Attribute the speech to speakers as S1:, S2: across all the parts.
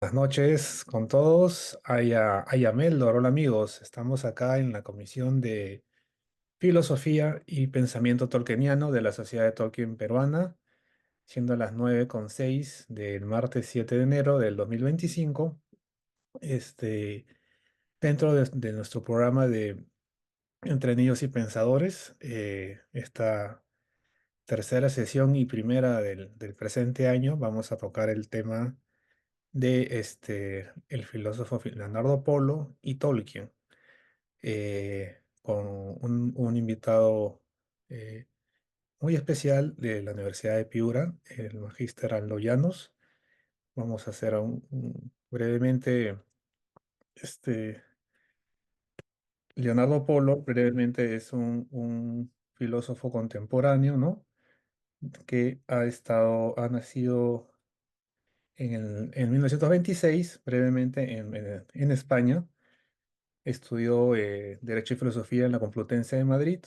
S1: Buenas noches con todos. Ayameldor, hola amigos. Estamos acá en la Comisión de Filosofía y Pensamiento Tolkieniano de la Sociedad de Tolkien Peruana, siendo las 9:06 del martes 7 de enero del 2025. Este, dentro de nuestro programa de Entre Niños y Pensadores, esta tercera sesión y primera del presente año, vamos a tocar el tema de el filósofo Leonardo Polo y Tolkien, con un invitado muy especial de la Universidad de Piura, el magíster Aldo Llanos. Vamos a hacer brevemente, este, Leonardo Polo brevemente es un filósofo contemporáneo, ¿no? Que ha nacido en 1926, brevemente en España. Estudió Derecho y Filosofía en la Complutense de Madrid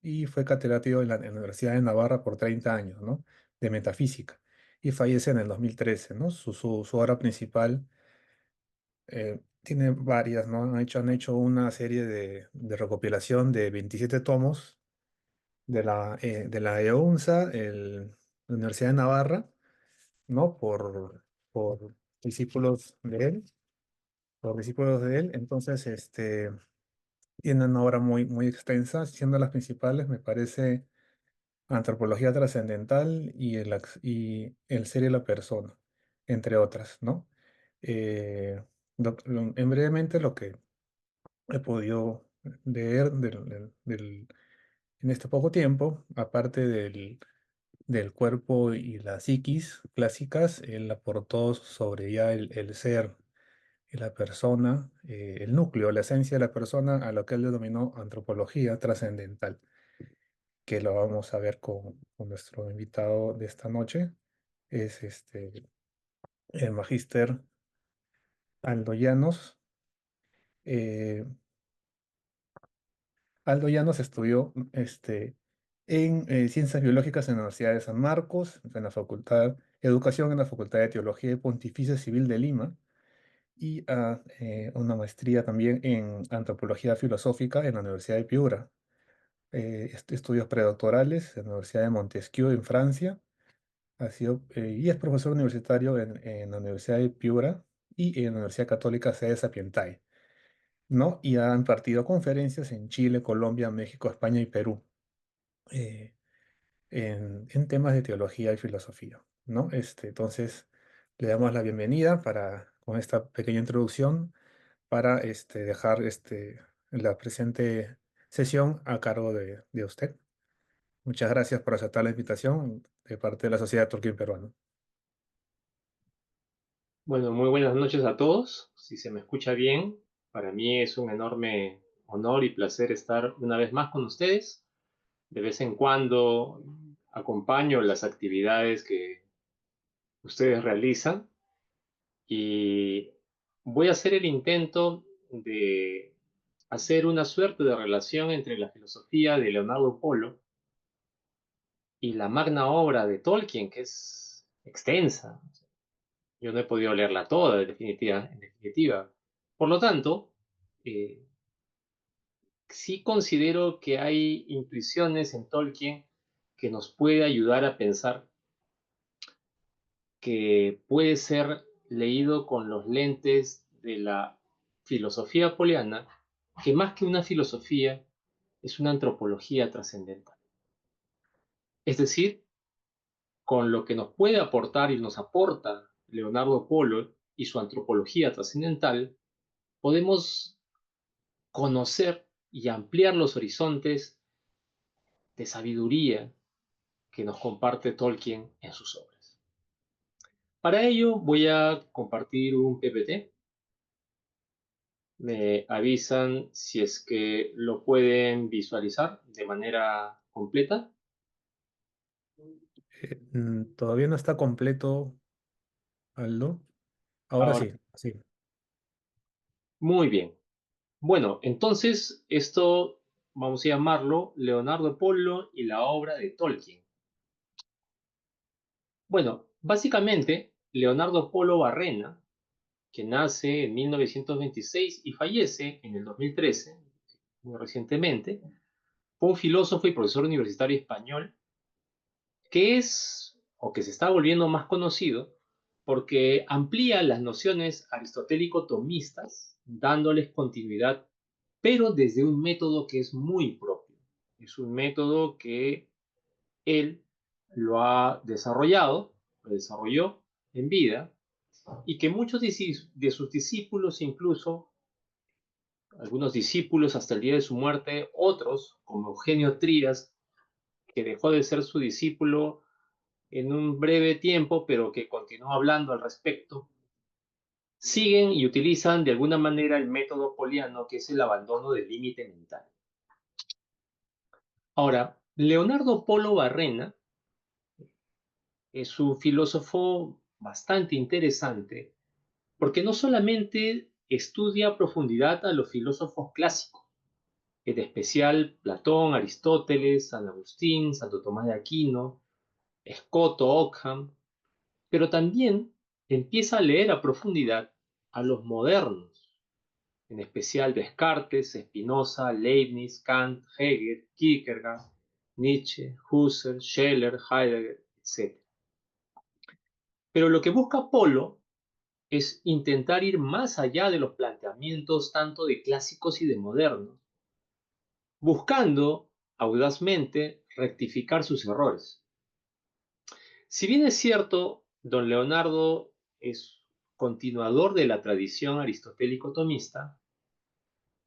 S1: y fue catedrático en la Universidad de Navarra por 30 años, ¿no? De metafísica. Y fallece en el 2013, ¿no? Su obra principal tiene varias, ¿no? Han hecho una serie de recopilación de 27 tomos de la EUNSA, la Universidad de Navarra, ¿no? Por discípulos de él, por discípulos de él. Entonces, tiene una obra muy, muy extensa, siendo las principales, me parece, Antropología Trascendental y el ser y la persona, entre otras, ¿no? Eh, en brevemente lo que he podido leer en este poco tiempo, aparte del cuerpo y la psiquis clásicas, él aportó sobre ya el ser y la persona, el núcleo, la esencia de la persona, a lo que él denominó antropología trascendental, que lo vamos a ver con nuestro invitado de esta noche. Es el magíster Aldo Llanos. Eh, Aldo Llanos estudió en Ciencias Biológicas en la Universidad de San Marcos, en la Facultad Educación en la Facultad de Teología y Pontificia Civil de Lima, y una maestría también en Antropología Filosófica en la Universidad de Piura. Estudios predoctorales en la Universidad de Montesquieu en Francia. Y es profesor universitario en la Universidad de Piura y en la Universidad Católica Sede Sapientai, ¿no? Y ha impartido conferencias en Chile, Colombia, México, España y Perú, eh, en temas de teología y filosofía, ¿no? Entonces, le damos la bienvenida con esta pequeña introducción para dejar la presente sesión a cargo de usted. Muchas gracias por aceptar la invitación de parte de la Sociedad Tolkien Peruana.
S2: Bueno, muy buenas noches a todos. Si se me escucha bien, para mí es un enorme honor y placer estar una vez más con ustedes. De vez en cuando acompaño las actividades que ustedes realizan y voy a hacer el intento de hacer una suerte de relación entre la filosofía de Leonardo Polo y la magna obra de Tolkien, que es extensa. Yo no he podido leerla toda, en definitiva. Por lo tanto, eh, sí considero que hay intuiciones en Tolkien que nos puede ayudar a pensar que puede ser leído con los lentes de la filosofía poliana, que más que una filosofía es una antropología trascendental. Es decir, con lo que nos puede aportar y nos aporta Leonardo Polo y su antropología trascendental, podemos conocer y ampliar los horizontes de sabiduría que nos comparte Tolkien en sus obras. Para ello voy a compartir un PPT. Me avisan si es que lo pueden visualizar de manera completa.
S1: Todavía no está completo, Aldo. Ahora
S2: Ahora,
S1: sí, sí.
S2: muy bien. Bueno, entonces esto vamos a llamarlo Leonardo Polo y la obra de Tolkien. Bueno, básicamente Leonardo Polo Barrena que nace en 1926 y fallece en el 2013, muy recientemente, fue un filósofo y profesor universitario español que es o que se está volviendo más conocido porque amplía las nociones aristotélico-tomistas, dándoles continuidad, pero desde un método que es muy propio. Es un método que él lo desarrolló en vida, y que muchos de sus discípulos, incluso algunos discípulos hasta el día de su muerte, otros, como Eugenio Trías, que dejó de ser su discípulo en un breve tiempo, pero que continuó hablando al respecto, siguen y utilizan de alguna manera el método poliano, que es el abandono del límite mental. Ahora, Leonardo Polo Barrena es un filósofo bastante interesante porque no solamente estudia a profundidad a los filósofos clásicos, en especial Platón, Aristóteles, San Agustín, Santo Tomás de Aquino, Scott o Ockham, pero también empieza a leer a profundidad a los modernos, en especial Descartes, Spinoza, Leibniz, Kant, Hegel, Kierkegaard, Nietzsche, Husserl, Scheler, Heidegger, etc. Pero lo que busca Polo es intentar ir más allá de los planteamientos tanto de clásicos y de modernos, buscando audazmente rectificar sus errores. Si bien es cierto, don Leonardo es continuador de la tradición aristotélico-tomista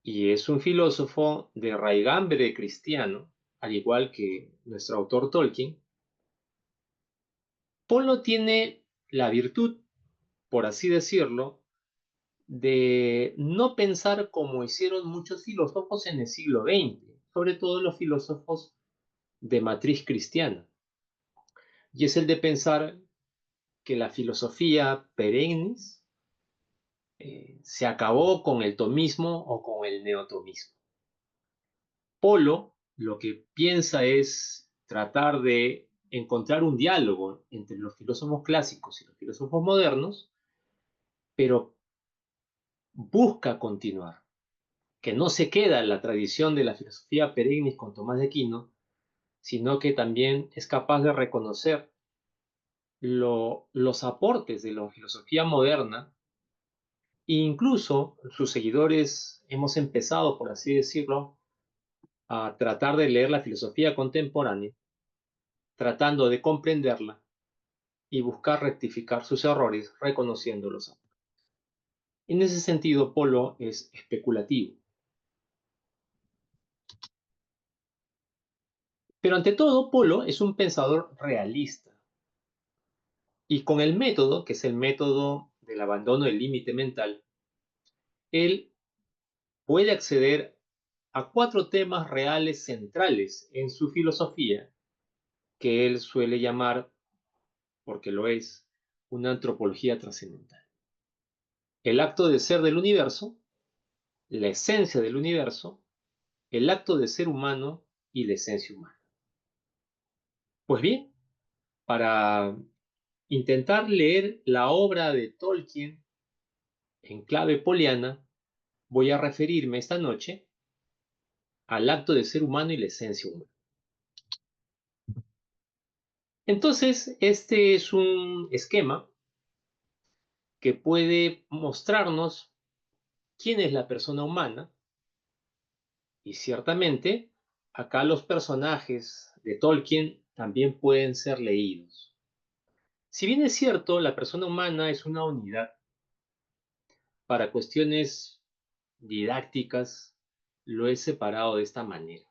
S2: y es un filósofo de raigambre cristiano, al igual que nuestro autor Tolkien, Polo tiene la virtud, por así decirlo, de no pensar como hicieron muchos filósofos en el siglo XX, sobre todo los filósofos de matriz cristiana, y es el de pensar que la filosofía perennis se acabó con el tomismo o con el neotomismo. Polo lo que piensa es tratar de encontrar un diálogo entre los filósofos clásicos y los filósofos modernos, pero busca continuar, que no se queda en la tradición de la filosofía perennis con Tomás de Aquino, sino que también es capaz de reconocer los aportes de la filosofía moderna. E incluso sus seguidores hemos empezado, por así decirlo, a tratar de leer la filosofía contemporánea, tratando de comprenderla y buscar rectificar sus errores reconociéndolos. En ese sentido, Polo es especulativo. Pero ante todo, Polo es un pensador realista. Y con el método, que es el método del abandono del límite mental, él puede acceder a cuatro temas reales centrales en su filosofía, que él suele llamar, porque lo es, una antropología trascendental. El acto de ser del universo, la esencia del universo, el acto de ser humano y la esencia humana. Pues bien, para intentar leer la obra de Tolkien en clave poliana, voy a referirme esta noche al acto de ser humano y la esencia humana. Entonces, este es un esquema que puede mostrarnos quién es la persona humana, y ciertamente acá los personajes de Tolkien también pueden ser leídos. Si bien es cierto, la persona humana es una unidad, para cuestiones didácticas lo he separado de esta manera.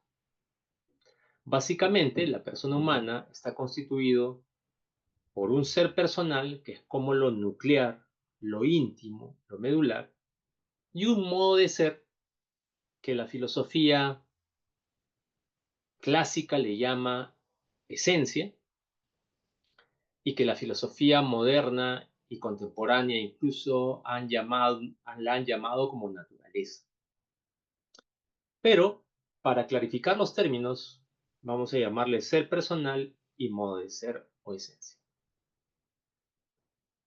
S2: Básicamente, la persona humana está constituido por un ser personal, que es como lo nuclear, lo íntimo, lo medular, y un modo de ser que la filosofía clásica le llama esencia, y que la filosofía moderna y contemporánea incluso la han llamado como naturaleza. Pero, para clarificar los términos, vamos a llamarle ser personal y modo de ser o esencia.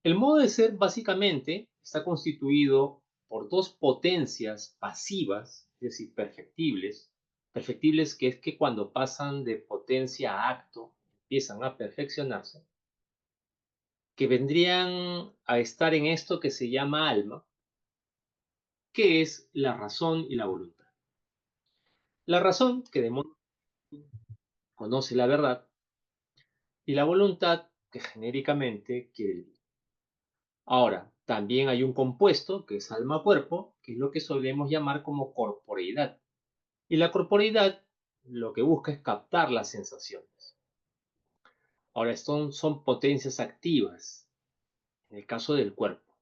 S2: El modo de ser básicamente está constituido por dos potencias pasivas, es decir, perfectibles, perfectibles que es que cuando pasan de potencia a acto, empiezan a perfeccionarse, que vendrían a estar en esto que se llama alma, que es la razón y la voluntad. La razón, que de modo conoce la verdad, y la voluntad, que genéricamente quiere el bien. Ahora, también hay un compuesto, que es alma-cuerpo, que es lo que solemos llamar como corporeidad. Y la corporeidad lo que busca es captar las sensaciones. Ahora, son potencias activas, en el caso del cuerpo.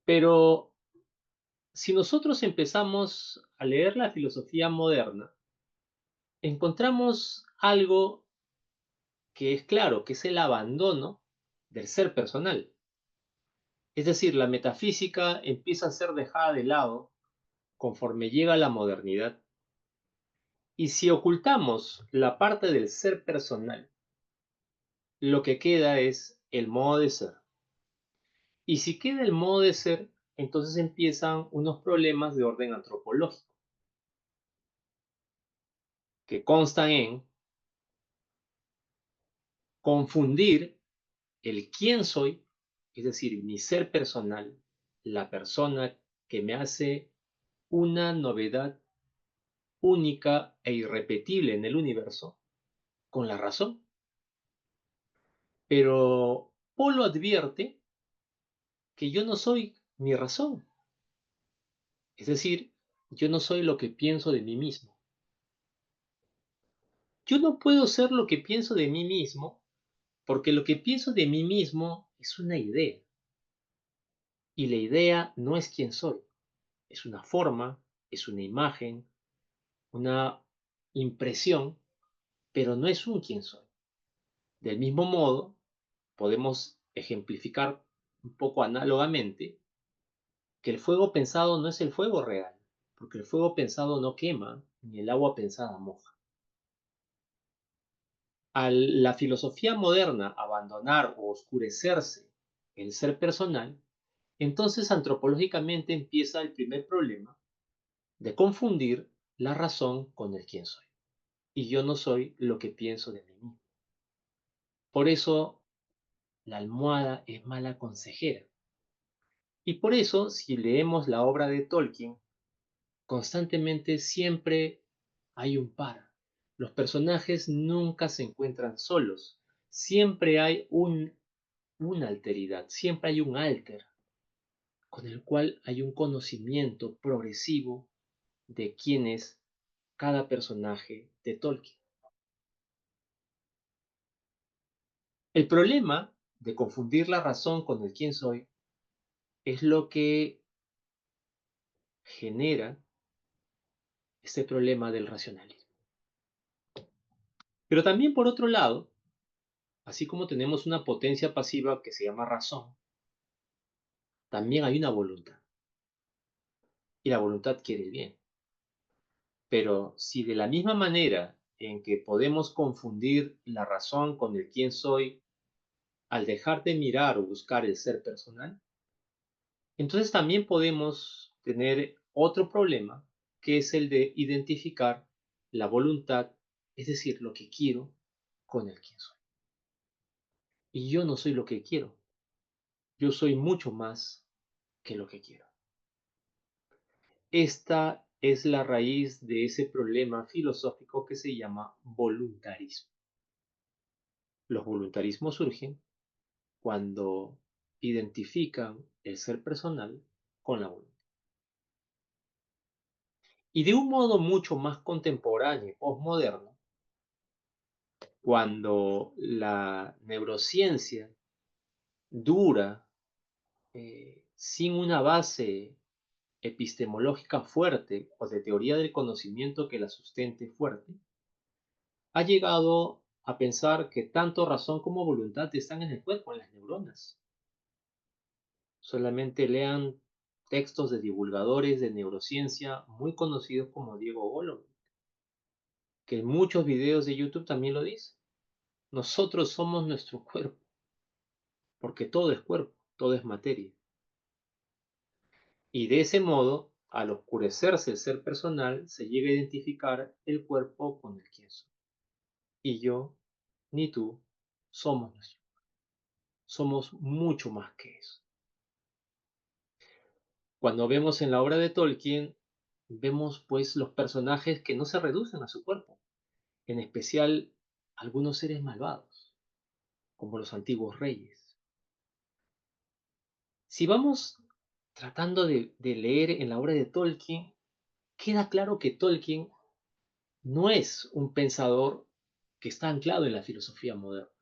S2: Pero si nosotros empezamos a leer la filosofía moderna, encontramos algo que es claro, que es el abandono del ser personal. Es decir, la metafísica empieza a ser dejada de lado conforme llega la modernidad. Y si ocultamos la parte del ser personal, lo que queda es el modo de ser. Y si queda el modo de ser, entonces empiezan unos problemas de orden antropológico, que constan en confundir el quién soy, es decir, mi ser personal, la persona que me hace una novedad única e irrepetible en el universo, con la razón. Pero Polo advierte que yo no soy mi razón, es decir, yo no soy lo que pienso de mí mismo. Yo no puedo ser lo que pienso de mí mismo porque lo que pienso de mí mismo es una idea y la idea no es quién soy, es una forma, es una imagen, una impresión, pero no es un quién soy. Del mismo modo, podemos ejemplificar un poco análogamente que el fuego pensado no es el fuego real, porque el fuego pensado no quema, ni el agua pensada moja. Al la filosofía moderna abandonar o oscurecerse el ser personal, entonces antropológicamente empieza el primer problema de confundir la razón con el quién soy. Y yo no soy lo que pienso de mí mismo. Por eso la almohada es mala consejera. Y por eso, si leemos la obra de Tolkien, constantemente siempre hay un par. Los personajes nunca se encuentran solos. Siempre hay una alteridad, siempre hay un alter con el cual hay un conocimiento progresivo de quién es cada personaje de Tolkien. El problema de confundir la razón con el quién soy es lo que genera este problema del racionalismo. Pero también por otro lado, así como tenemos una potencia pasiva que se llama razón, también hay una voluntad. Y la voluntad quiere el bien. Pero si de la misma manera en que podemos confundir la razón con el quién soy al dejar de mirar o buscar el ser personal, entonces también podemos tener otro problema que es el de identificar la voluntad, es decir, lo que quiero, con el quién soy. Y yo no soy lo que quiero, yo soy mucho más que lo que quiero. Esta es la raíz de ese problema filosófico que se llama voluntarismo. Los voluntarismos surgen cuando identifican el ser personal con la voluntad. Y de un modo mucho más contemporáneo y postmoderno, cuando la neurociencia dura, sin una base epistemológica fuerte o de teoría del conocimiento que la sustente fuerte, ha llegado a pensar que tanto razón como voluntad están en el cuerpo, en las neuronas. Solamente lean textos de divulgadores de neurociencia muy conocidos como Diego Golob, que en muchos videos de YouTube también lo dice. Nosotros somos nuestro cuerpo, porque todo es cuerpo. todo es materia. Y de ese modo, al oscurecerse el ser personal, se llega a identificar el cuerpo con el quién soy. Y yo, ni tú, somos nación. Somos mucho más que eso. Cuando vemos en la obra de Tolkien, vemos pues los personajes que no se reducen a su cuerpo, en especial algunos seres malvados, como los antiguos reyes. Si vamos tratando de leer en la obra de Tolkien, queda claro que Tolkien no es un pensador que está anclado en la filosofía moderna.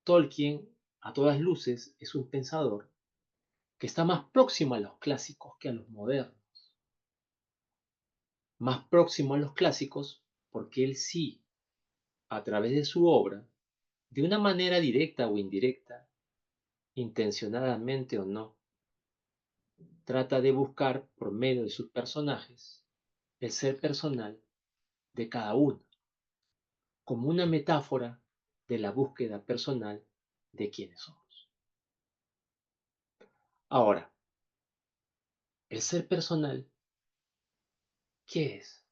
S2: Tolkien, a todas luces, es un pensador que está más próximo a los clásicos que a los modernos. Más próximo a los clásicos porque él sí, a través de su obra, de una manera directa o indirecta, intencionadamente o no, trata de buscar, por medio de sus personajes, el ser personal de cada uno, como una metáfora de la búsqueda personal de quiénes somos. Ahora, el ser personal, ¿qué es?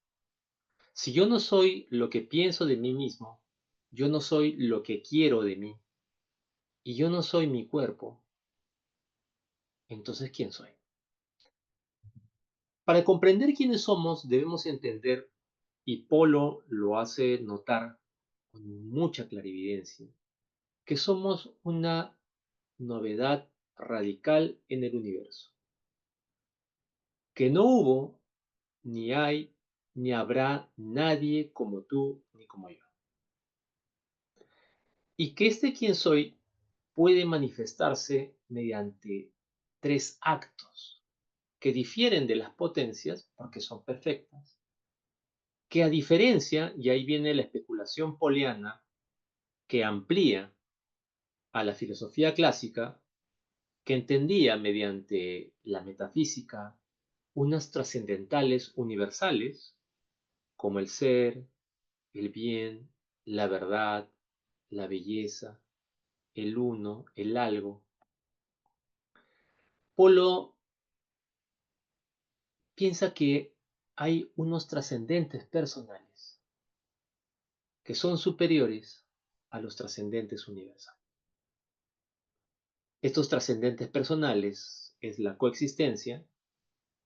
S2: Si yo no soy lo que pienso de mí mismo, yo no soy lo que quiero de mí, y yo no soy mi cuerpo, entonces ¿quién soy? Para comprender quiénes somos, debemos entender, y Polo lo hace notar con mucha clarividencia, que somos una novedad radical en el universo, que no hubo, ni hay, ni habrá nadie como tú ni como yo, y que este quién soy puede manifestarse mediante tres actos que difieren de las potencias porque son perfectas, que a diferencia, y ahí viene la especulación poliana que amplía a la filosofía clásica, que entendía mediante la metafísica unas trascendentales universales como el ser, el bien, la verdad, la belleza, el uno, el algo. Polo piensa que hay unos trascendentes personales que son superiores a los trascendentes universales. Estos trascendentes personales es la coexistencia,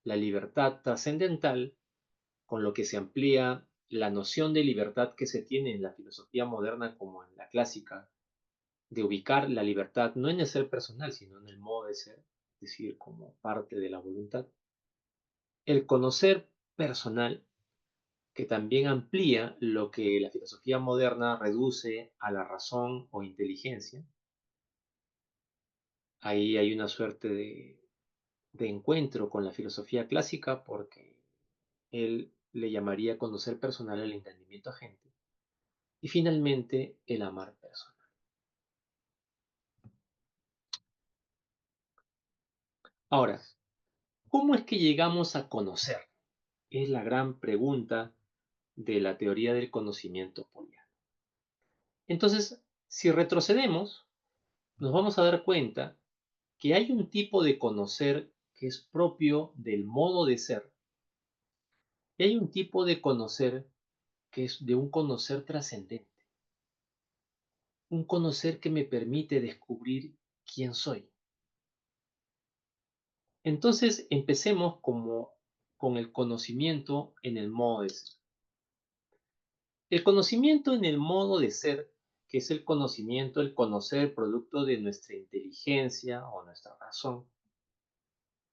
S2: la libertad trascendental, con lo que se amplía la noción de libertad que se tiene en la filosofía moderna como en la clásica, de ubicar la libertad no en el ser personal, sino en el modo de ser, es decir, como parte de la voluntad. El conocer personal, que también amplía lo que la filosofía moderna reduce a la razón o inteligencia. Ahí hay una suerte de encuentro con la filosofía clásica porque él le llamaría conocer personal al entendimiento agente. Y finalmente, el amar personal. Ahora, ¿cómo es que llegamos a conocer? Es la gran pregunta de la teoría del conocimiento poliano. Entonces, si retrocedemos, nos vamos a dar cuenta que hay un tipo de conocer que es propio del modo de ser, y hay un tipo de conocer que es de un conocer trascendente, un conocer que me permite descubrir quién soy. Entonces, empecemos como con el conocimiento en el modo de ser. El conocimiento en el modo de ser, que es el conocimiento, el conocer producto de nuestra inteligencia o nuestra razón,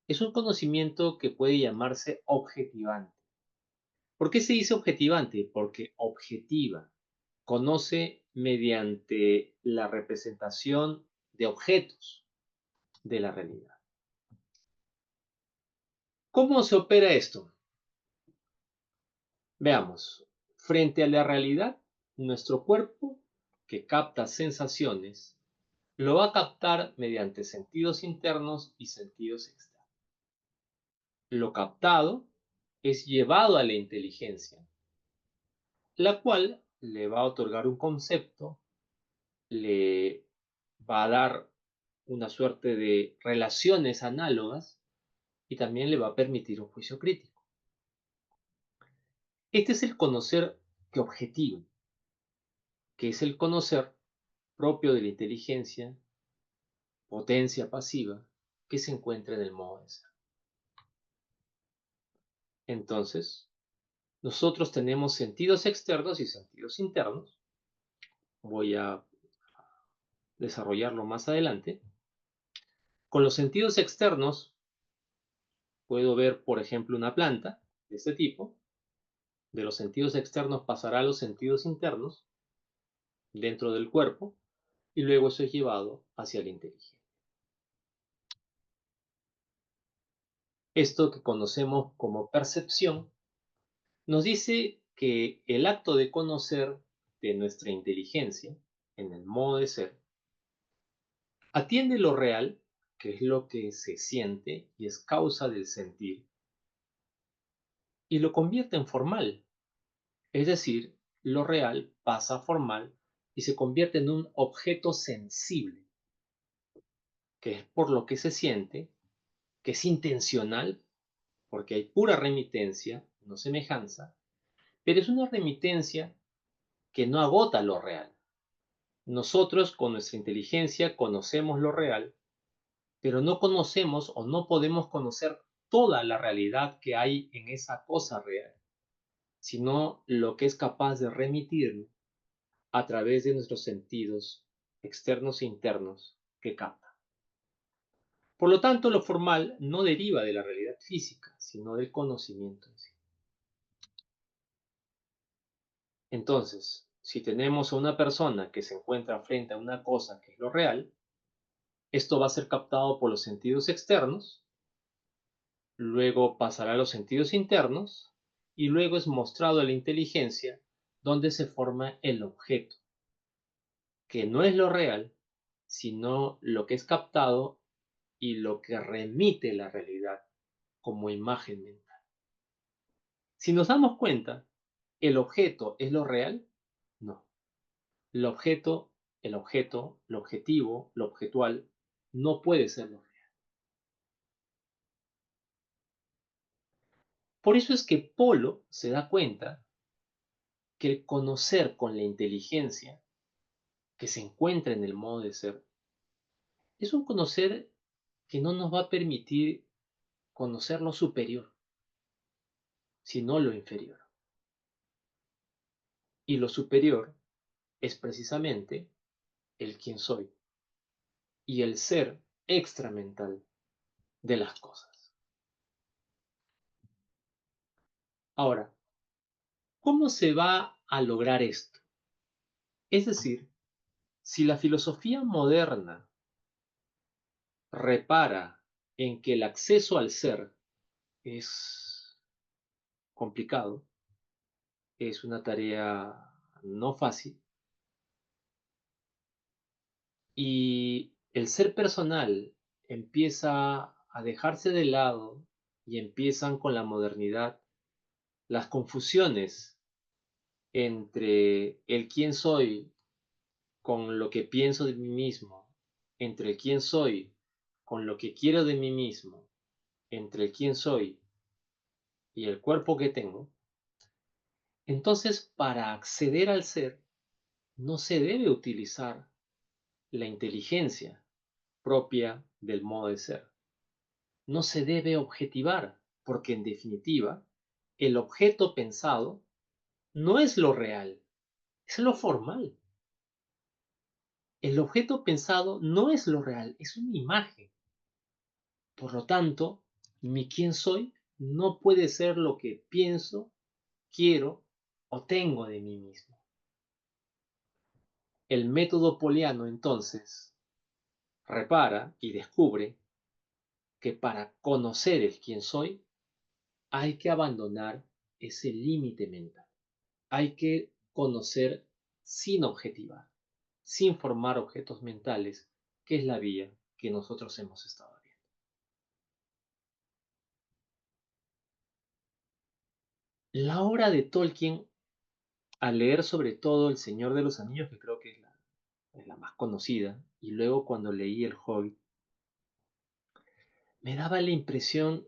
S2: es un conocimiento que puede llamarse objetivante. ¿Por qué se dice objetivante? Porque objetiva, conoce mediante la representación de objetos de la realidad. ¿Cómo se opera esto? Veamos, frente a la realidad, nuestro cuerpo, que capta sensaciones, lo va a captar mediante sentidos internos y sentidos externos. Lo captado es llevado a la inteligencia, la cual le va a otorgar un concepto, le va a dar una suerte de relaciones análogas y también le va a permitir un juicio crítico. Este es el conocer que objetivo, que es el conocer propio de la inteligencia, potencia pasiva, que se encuentra en el modo de ser. Entonces, nosotros tenemos sentidos externos y sentidos internos. Voy a desarrollarlo más adelante. Con los sentidos externos puedo ver, por ejemplo, una planta de este tipo. De los sentidos externos pasará a los sentidos internos dentro del cuerpo y luego eso es llevado hacia la inteligencia. Esto que conocemos como percepción nos dice que el acto de conocer de nuestra inteligencia en el modo de ser atiende lo real, que es lo que se siente y es causa del sentir, y lo convierte en formal, es decir, lo real pasa a formal y se convierte en un objeto sensible, que es por lo que se siente, que es intencional, porque hay pura remitencia, no semejanza, pero es una remitencia que no agota lo real. Nosotros con nuestra inteligencia conocemos lo real, pero no conocemos o no podemos conocer toda la realidad que hay en esa cosa real, sino lo que es capaz de remitir a través de nuestros sentidos externos e internos que capta. Por lo tanto, lo formal no deriva de la realidad física, sino del conocimiento en sí. Entonces, si tenemos a una persona que se encuentra frente a una cosa que es lo real, esto va a ser captado por los sentidos externos, luego pasará a los sentidos internos y luego es mostrado a la inteligencia donde se forma el objeto, que no es lo real, sino lo que es captado y lo que remite la realidad como imagen mental. Si nos damos cuenta, ¿el objeto es lo real? No. El objetivo, lo objetual, no puede ser lo real. Por eso es que Polo se da cuenta que el conocer con la inteligencia que se encuentra en el modo de ser es un conocer que no nos va a permitir conocer lo superior, sino lo inferior. Y lo superior es precisamente el quién soy y el ser extramental de las cosas. Ahora, ¿cómo se va a lograr esto? Es decir, si la filosofía moderna repara en que el acceso al ser es complicado, es una tarea no fácil, y el ser personal empieza a dejarse de lado y empiezan con la modernidad las confusiones entre el quién soy con lo que pienso de mí mismo, entre el quién soy con lo que quiero de mí mismo, entre el quién soy y el cuerpo que tengo. Entonces, para acceder al ser, no se debe utilizar la inteligencia propia del modo de ser. No se debe objetivar, porque en definitiva, el objeto pensado no es lo real, es lo formal. El objeto pensado no es lo real, es una imagen. Por lo tanto, mi quién soy no puede ser lo que pienso, quiero o tengo de mí mismo. El método poliano, entonces, repara y descubre que para conocer el quién soy hay que abandonar ese límite mental. Hay que conocer sin objetivar, sin formar objetos mentales, que es la vía que nosotros hemos estado viendo. La obra de Tolkien, al leer sobre todo El Señor de los Anillos, que creo que es la es la más conocida, y luego cuando leí El Hobbit, me daba la impresión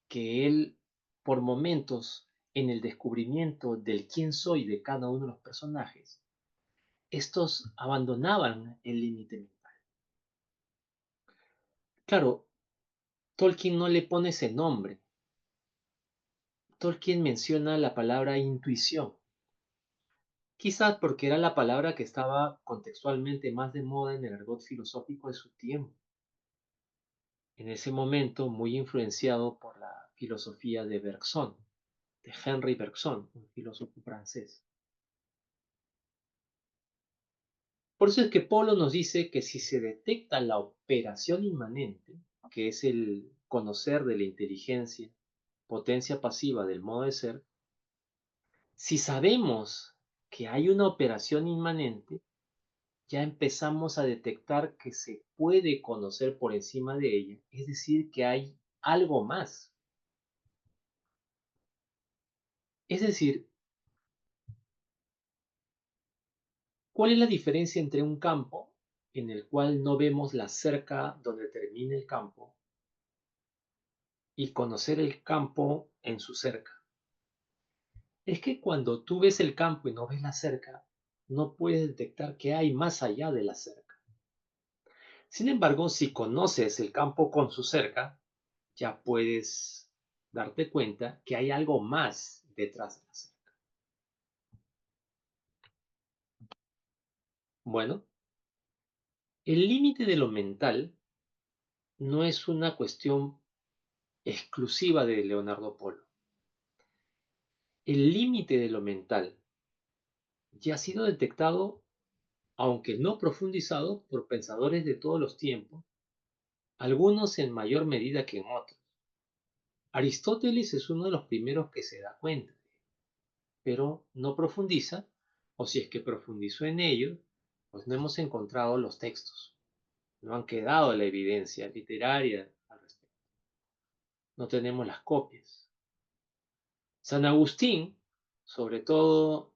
S2: que él, por momentos, en el descubrimiento del quién soy de cada uno de los personajes, estos abandonaban el límite mental. Claro, Tolkien no le pone ese nombre. Tolkien menciona la palabra intuición, quizás porque era la palabra que estaba contextualmente más de moda en el argot filosófico de su tiempo, en ese momento muy influenciado por la filosofía de Bergson, de Henri Bergson, un filósofo francés. Por eso es que Polo nos dice que si se detecta la operación inmanente, que es el conocer de la inteligencia, potencia pasiva del modo de ser, si sabemos que hay una operación inmanente, ya empezamos a detectar que se puede conocer por encima de ella, es decir, que hay algo más. Es decir, ¿cuál es la diferencia entre un campo en el cual no vemos la cerca donde termina el campo y conocer el campo en su cerca? Es que cuando tú ves el campo y no ves la cerca, no puedes detectar que hay más allá de la cerca. Sin embargo, si conoces el campo con su cerca, ya puedes darte cuenta que hay algo más detrás de la cerca. Bueno, el límite de lo mental no es una cuestión exclusiva de Leonardo Polo. El límite de lo mental ya ha sido detectado, aunque no profundizado, por pensadores de todos los tiempos, algunos en mayor medida que en otros. Aristóteles es uno de los primeros que se da cuenta, pero no profundiza, o si es que profundizó en ello, pues no hemos encontrado los textos, no han quedado la evidencia literaria al respecto, no tenemos las copias. San Agustín, sobre todo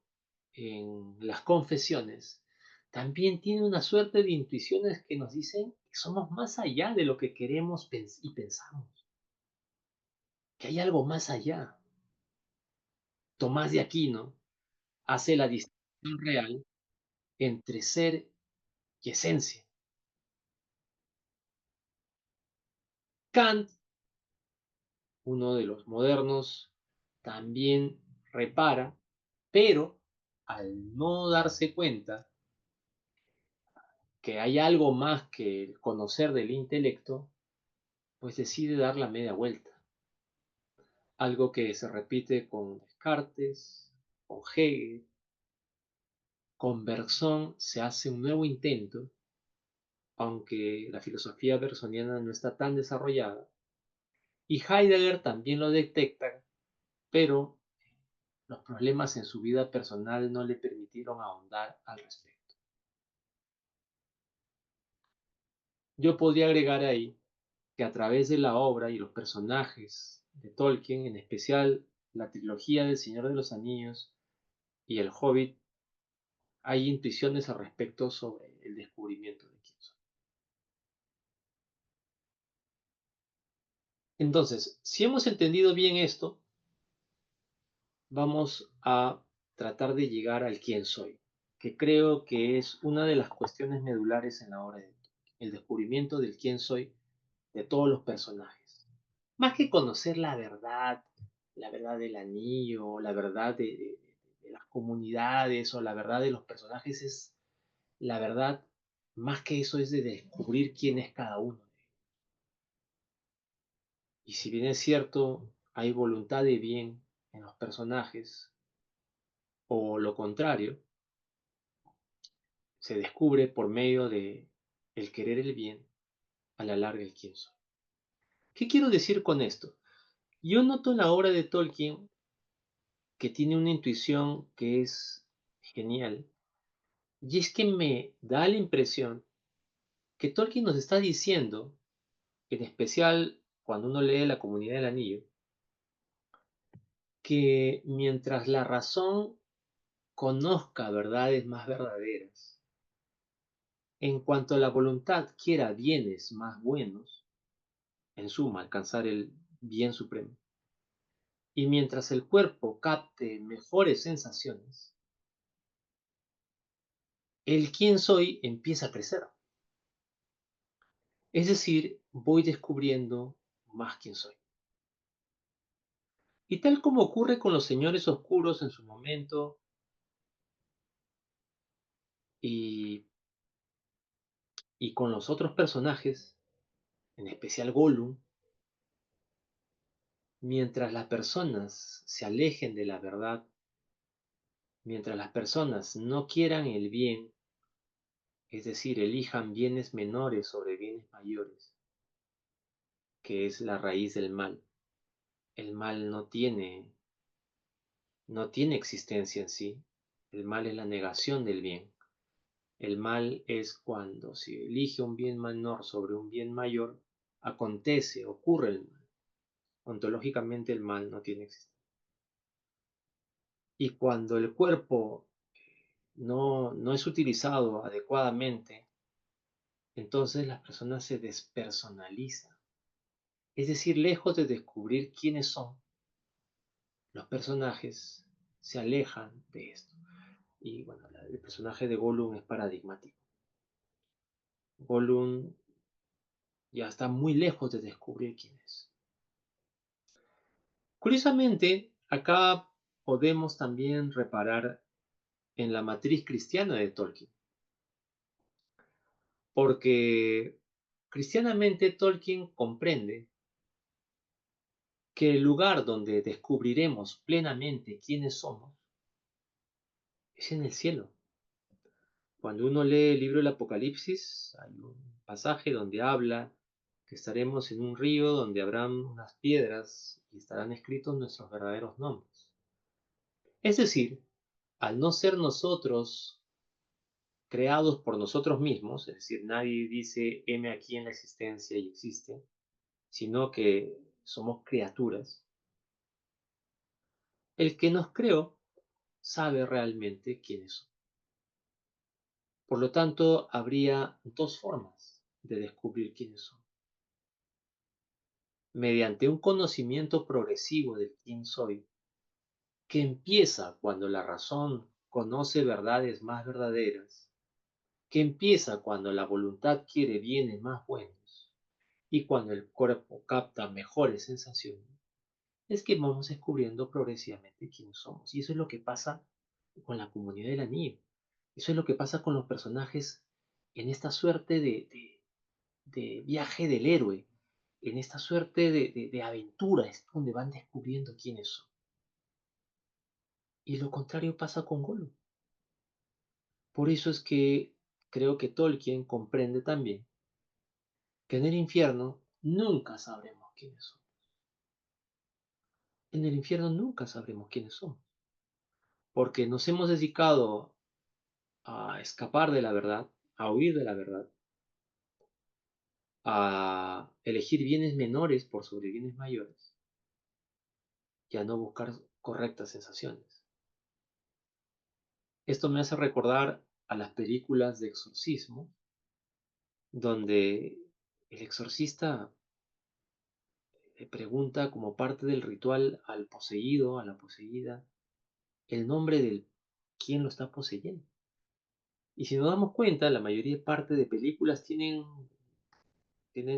S2: en las confesiones, también tiene una suerte de intuiciones que nos dicen que somos más allá de lo que queremos y pensamos, que hay algo más allá. Tomás de Aquino hace la distinción real entre ser y esencia. Kant, uno de los modernos, también repara, pero al no darse cuenta que hay algo más que el conocer del intelecto, pues decide dar la media vuelta. Algo que se repite con Descartes, con Hegel, con Bergson se hace un nuevo intento, aunque la filosofía bersoniana no está tan desarrollada, y Heidegger también lo detecta, pero los problemas en su vida personal no le permitieron ahondar al respecto. Yo podría agregar ahí que a través de la obra y los personajes de Tolkien, en especial la trilogía del Señor de los Anillos y El Hobbit, hay intuiciones al respecto sobre el descubrimiento de quién soy. Entonces, si hemos entendido bien esto, vamos a tratar de llegar al quién soy, que creo que es una de las cuestiones medulares en la obra de Tolkien, el descubrimiento del quién soy de todos los personajes. Más que conocer la verdad del anillo, la verdad de las comunidades o la verdad de los personajes, es la verdad, más que eso, es de descubrir quién es cada uno. Y si bien es cierto, hay voluntad de bien en los personajes, o lo contrario, se descubre por medio de el querer el bien, a la larga el quién soy. ¿Qué quiero decir con esto? Yo noto en la obra de Tolkien que tiene una intuición que es genial, y es que me da la impresión que Tolkien nos está diciendo, en especial cuando uno lee La Comunidad del Anillo, que mientras la razón conozca verdades más verdaderas, en cuanto la voluntad quiera bienes más buenos, en suma, alcanzar el bien supremo, y mientras el cuerpo capte mejores sensaciones, el quién soy empieza a crecer. Es decir, voy descubriendo más quién soy. Y tal como ocurre con los señores oscuros en su momento y, y con los otros personajes, en especial Gollum, mientras las personas se alejen de la verdad, mientras las personas no quieran el bien, es decir, elijan bienes menores sobre bienes mayores, que es la raíz del mal. El mal no tiene existencia en sí. El mal es la negación del bien. El mal es cuando se elige un bien menor sobre un bien mayor, ocurre el mal. Ontológicamente el mal no tiene existencia. Y cuando el cuerpo no es utilizado adecuadamente, entonces las personas se despersonalizan. Es decir, lejos de descubrir quiénes son, los personajes se alejan de esto. Y bueno, el personaje de Gollum es paradigmático. Gollum ya está muy lejos de descubrir quién es. Curiosamente, acá podemos también reparar en la matriz cristiana de Tolkien, porque cristianamente Tolkien comprende que el lugar donde descubriremos plenamente quiénes somos es en el cielo. Cuando uno lee el libro del Apocalipsis, hay un pasaje donde habla que estaremos en un río donde habrán unas piedras y estarán escritos nuestros verdaderos nombres. Es decir, al no ser nosotros creados por nosotros mismos, es decir, nadie dice heme aquí en la existencia y existe, sino que somos criaturas, el que nos creó sabe realmente quiénes somos. Por lo tanto, habría dos formas de descubrir quiénes somos. Mediante un conocimiento progresivo de quién soy, que empieza cuando la razón conoce verdades más verdaderas, que empieza cuando la voluntad quiere bienes más buenos y cuando el cuerpo capta mejores sensaciones, es que vamos descubriendo progresivamente quiénes somos. Y eso es lo que pasa con la comunidad del anillo. Eso es lo que pasa con los personajes en esta suerte de viaje del héroe, en esta suerte de aventura, es donde van descubriendo quiénes son. Y lo contrario pasa con Gollum. Por eso es que creo que Tolkien comprende también que en el infierno nunca sabremos quiénes somos. En el infierno nunca sabremos quiénes somos, porque nos hemos dedicado a escapar de la verdad, a huir de la verdad, a elegir bienes menores por sobre bienes mayores y a no buscar correctas sensaciones. Esto me hace recordar a las películas de exorcismo, donde el exorcista le pregunta como parte del ritual al poseído, a la poseída, el nombre del quien lo está poseyendo. Y si nos damos cuenta, la mayoría parte de películas tienen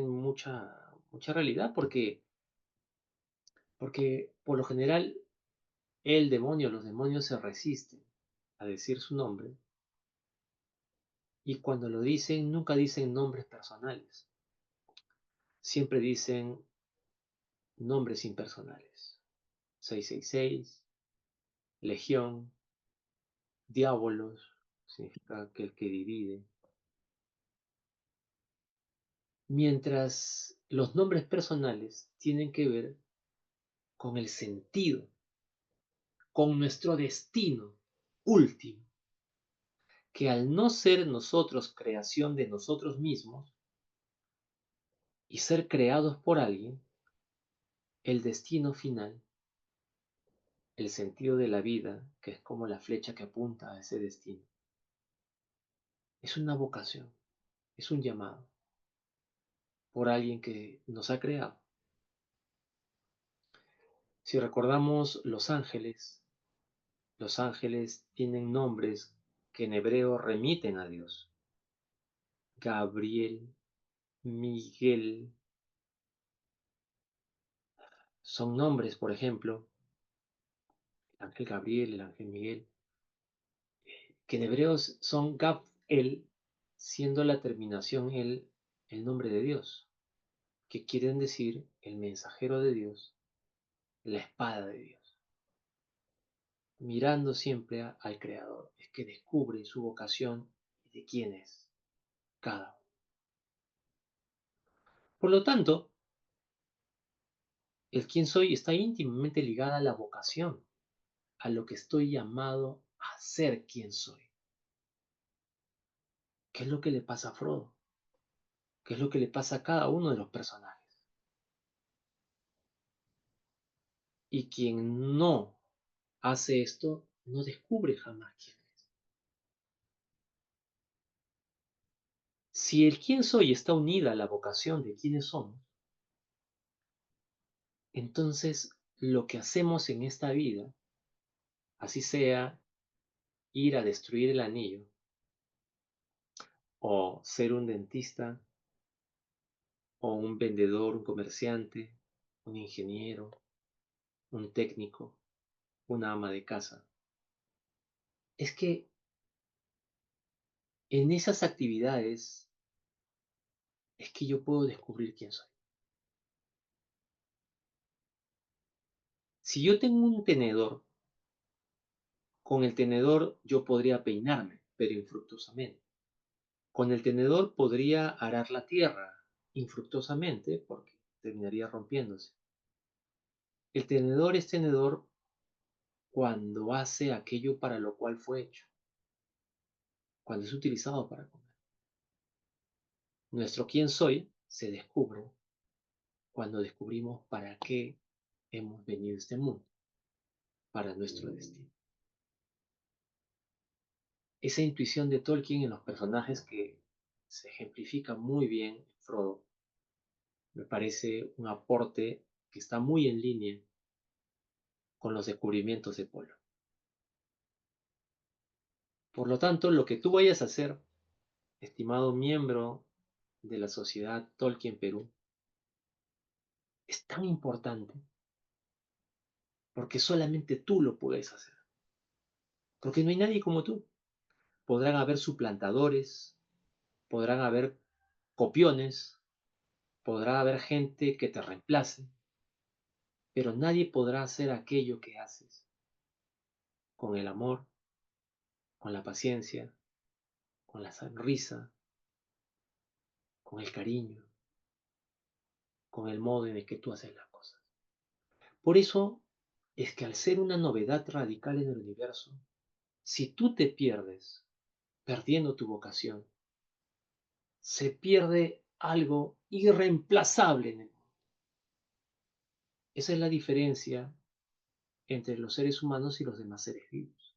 S2: mucha realidad porque por lo general los demonios se resisten a decir su nombre y cuando lo dicen nunca dicen nombres personales, siempre dicen nombres impersonales. 666, Legión, Diabolos, significa aquel que divide. Mientras los nombres personales tienen que ver con el sentido, con nuestro destino último, que al no ser nosotros creación de nosotros mismos y ser creados por alguien, el destino final el sentido de la vida, que es como la flecha que apunta a ese destino. Es una vocación, es un llamado por alguien que nos ha creado. Si recordamos los ángeles tienen nombres que en hebreo remiten a Dios. Gabriel, Miguel, son nombres, por ejemplo, el ángel Gabriel, el ángel Miguel, que en hebreo son Gab-el, siendo la terminación el nombre de Dios, que quieren decir el mensajero de Dios, la espada de Dios. Mirando siempre al Creador, es que descubre su vocación y de quién es cada uno. Por lo tanto, el quién soy está íntimamente ligada a la vocación, a lo que estoy llamado a ser quien soy. ¿Qué es lo que le pasa a Frodo? ¿Qué es lo que le pasa a cada uno de los personajes? Y quien no hace esto, no descubre jamás quién es. Si el quién soy está unida a la vocación de quiénes somos, entonces lo que hacemos en esta vida, así sea ir a destruir el anillo, o ser un dentista, o un vendedor, un comerciante, un ingeniero, un técnico, una ama de casa, es que en esas actividades es que yo puedo descubrir quién soy. Si yo tengo un tenedor, con el tenedor yo podría peinarme, pero infructuosamente. Con el tenedor podría arar la tierra, infructuosamente, porque terminaría rompiéndose. El tenedor es tenedor cuando hace aquello para lo cual fue hecho, cuando es utilizado para comer. Nuestro quién soy se descubre cuando descubrimos para qué hemos venido a este mundo, para nuestro destino. Esa intuición de Tolkien en los personajes que se ejemplifica muy bien en Frodo, me parece un aporte que está muy en línea con los descubrimientos de Polo. Por lo tanto, lo que tú vayas a hacer, estimado miembro de la Sociedad Tolkien Perú, es tan importante porque solamente tú lo puedes hacer. Porque no hay nadie como tú. Podrán haber suplantadores, podrán haber copiones, podrá haber gente que te reemplace, pero nadie podrá hacer aquello que haces con el amor, con la paciencia, con la sonrisa, con el cariño, con el modo en el que tú haces las cosas. Por eso es que al ser una novedad radical en el universo, si tú te pierdes perdiendo tu vocación, se pierde algo irreemplazable en el mundo. Esa es la diferencia entre los seres humanos y los demás seres vivos.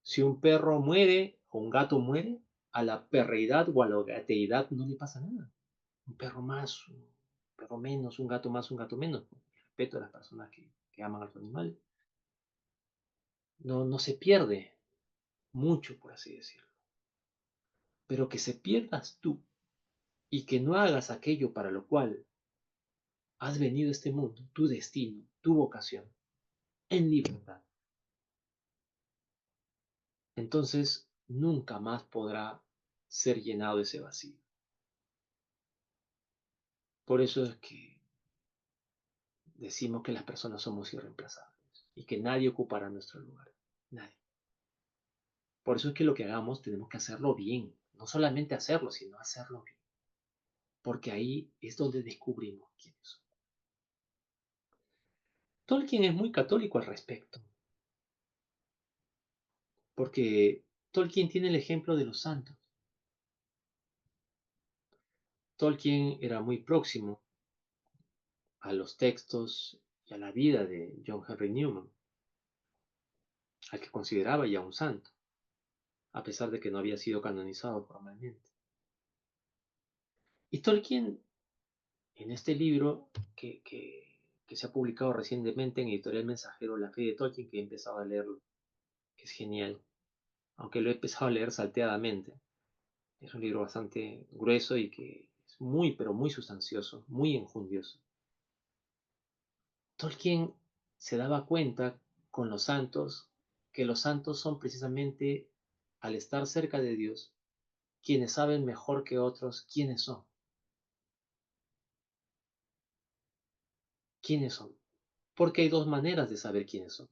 S2: Si un perro muere o un gato muere, a la perreidad o a la gateidad no le pasa nada. Un perro más, un perro menos, un gato más, un gato menos. Respeto a las personas que aman a los animales. No, no se pierde mucho, por así decirlo. Pero que se pierdas tú y que no hagas aquello para lo cual has venido a este mundo, tu destino, tu vocación, en libertad. Entonces nunca más podrá ser llenado ese vacío. Por eso es que decimos que las personas somos irreemplazables y que nadie ocupará nuestro lugar. Nadie. Por eso es que lo que hagamos tenemos que hacerlo bien. No solamente hacerlo, sino hacerlo bien. Porque ahí es donde descubrimos quiénes somos. Tolkien es muy católico al respecto. Porque Tolkien tiene el ejemplo de los santos. Tolkien era muy próximo a los textos y a la vida de John Henry Newman, al que consideraba ya un santo, a pesar de que no había sido canonizado formalmente. Y Tolkien, en este libro que se ha publicado recientemente en Editorial Mensajero, La fe de Tolkien, que he empezado a leerlo, que es genial, aunque lo he empezado a leer salteadamente. Es un libro bastante grueso y que es muy, pero muy sustancioso, muy enjundioso. Tolkien se daba cuenta con los santos que los santos son precisamente, al estar cerca de Dios, quienes saben mejor que otros quiénes son. ¿Quiénes son? Porque hay dos maneras de saber quiénes son.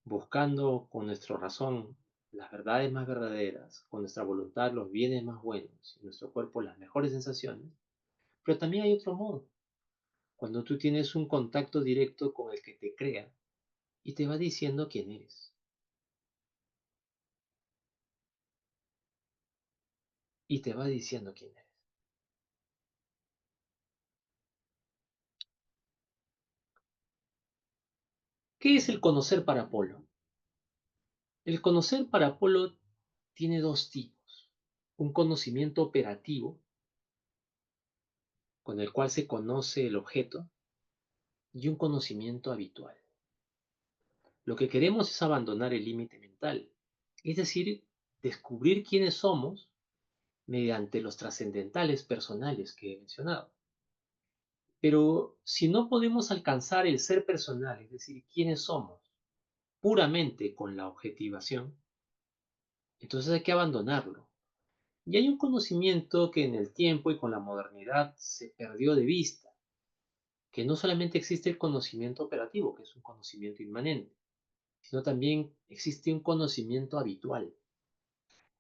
S2: Buscando con nuestra razón las verdades más verdaderas, con nuestra voluntad los bienes más buenos y nuestro cuerpo las mejores sensaciones. Pero también hay otro modo, cuando tú tienes un contacto directo con el que te crea y te va diciendo quién eres. Y te va diciendo quién eres. ¿Qué es el conocer para Apolo? El conocer para Apolo tiene dos tipos. Un conocimiento operativo, con el cual se conoce el objeto, y un conocimiento habitual. Lo que queremos es abandonar el límite mental, es decir, descubrir quiénes somos mediante los trascendentales personales que he mencionado. Pero si no podemos alcanzar el ser personal, es decir, quiénes somos, puramente con la objetivación, entonces hay que abandonarlo. Y hay un conocimiento que en el tiempo y con la modernidad se perdió de vista, que no solamente existe el conocimiento operativo, que es un conocimiento inmanente, sino también existe un conocimiento habitual.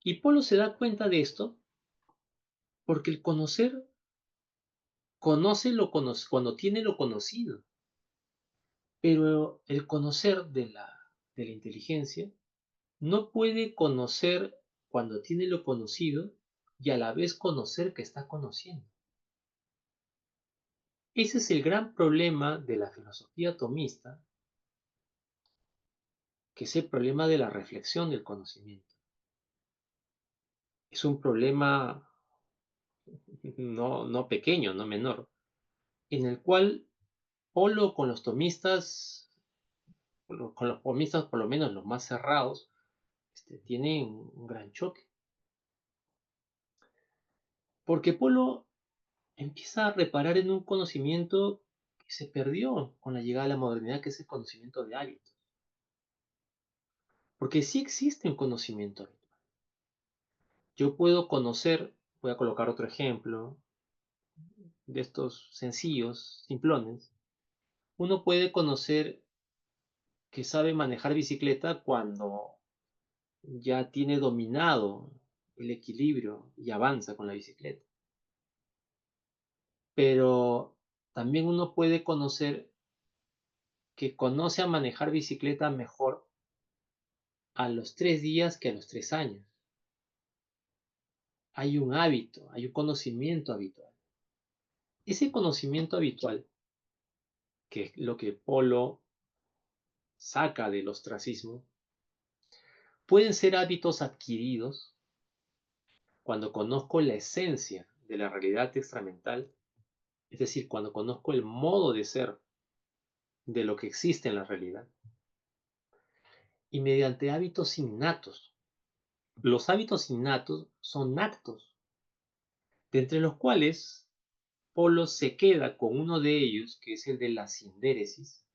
S2: Y Polo se da cuenta de esto porque el conocer cuando tiene lo conocido, pero el conocer de la inteligencia no puede conocer cuando tiene lo conocido y a la vez conocer que está conociendo. Ese es el gran problema de la filosofía tomista, que es el problema de la reflexión del conocimiento. Es un problema no pequeño, no menor, en el cual Polo con los tomistas, con los tomistas por lo menos los más cerrados, tienen un gran choque. Porque Polo empieza a reparar en un conocimiento que se perdió con la llegada de la modernidad, que es el conocimiento de hábitos. Porque sí existe un conocimiento habitual. Yo puedo conocer, voy a colocar otro ejemplo de estos sencillos, simplones. Uno puede conocer que sabe manejar bicicleta cuando ya tiene dominado el equilibrio y avanza con la bicicleta. Pero también uno puede conocer que conoce a manejar bicicleta mejor a los 3 días que a los 3 años. Hay un hábito, hay un conocimiento habitual. Ese conocimiento habitual, que es lo que Polo saca del ostracismo, pueden ser hábitos adquiridos cuando conozco la esencia de la realidad extramental, es decir, cuando conozco el modo de ser de lo que existe en la realidad, y mediante hábitos innatos. Los hábitos innatos son actos, de entre los cuales Polo se queda con uno de ellos, que es el de la sindéresis,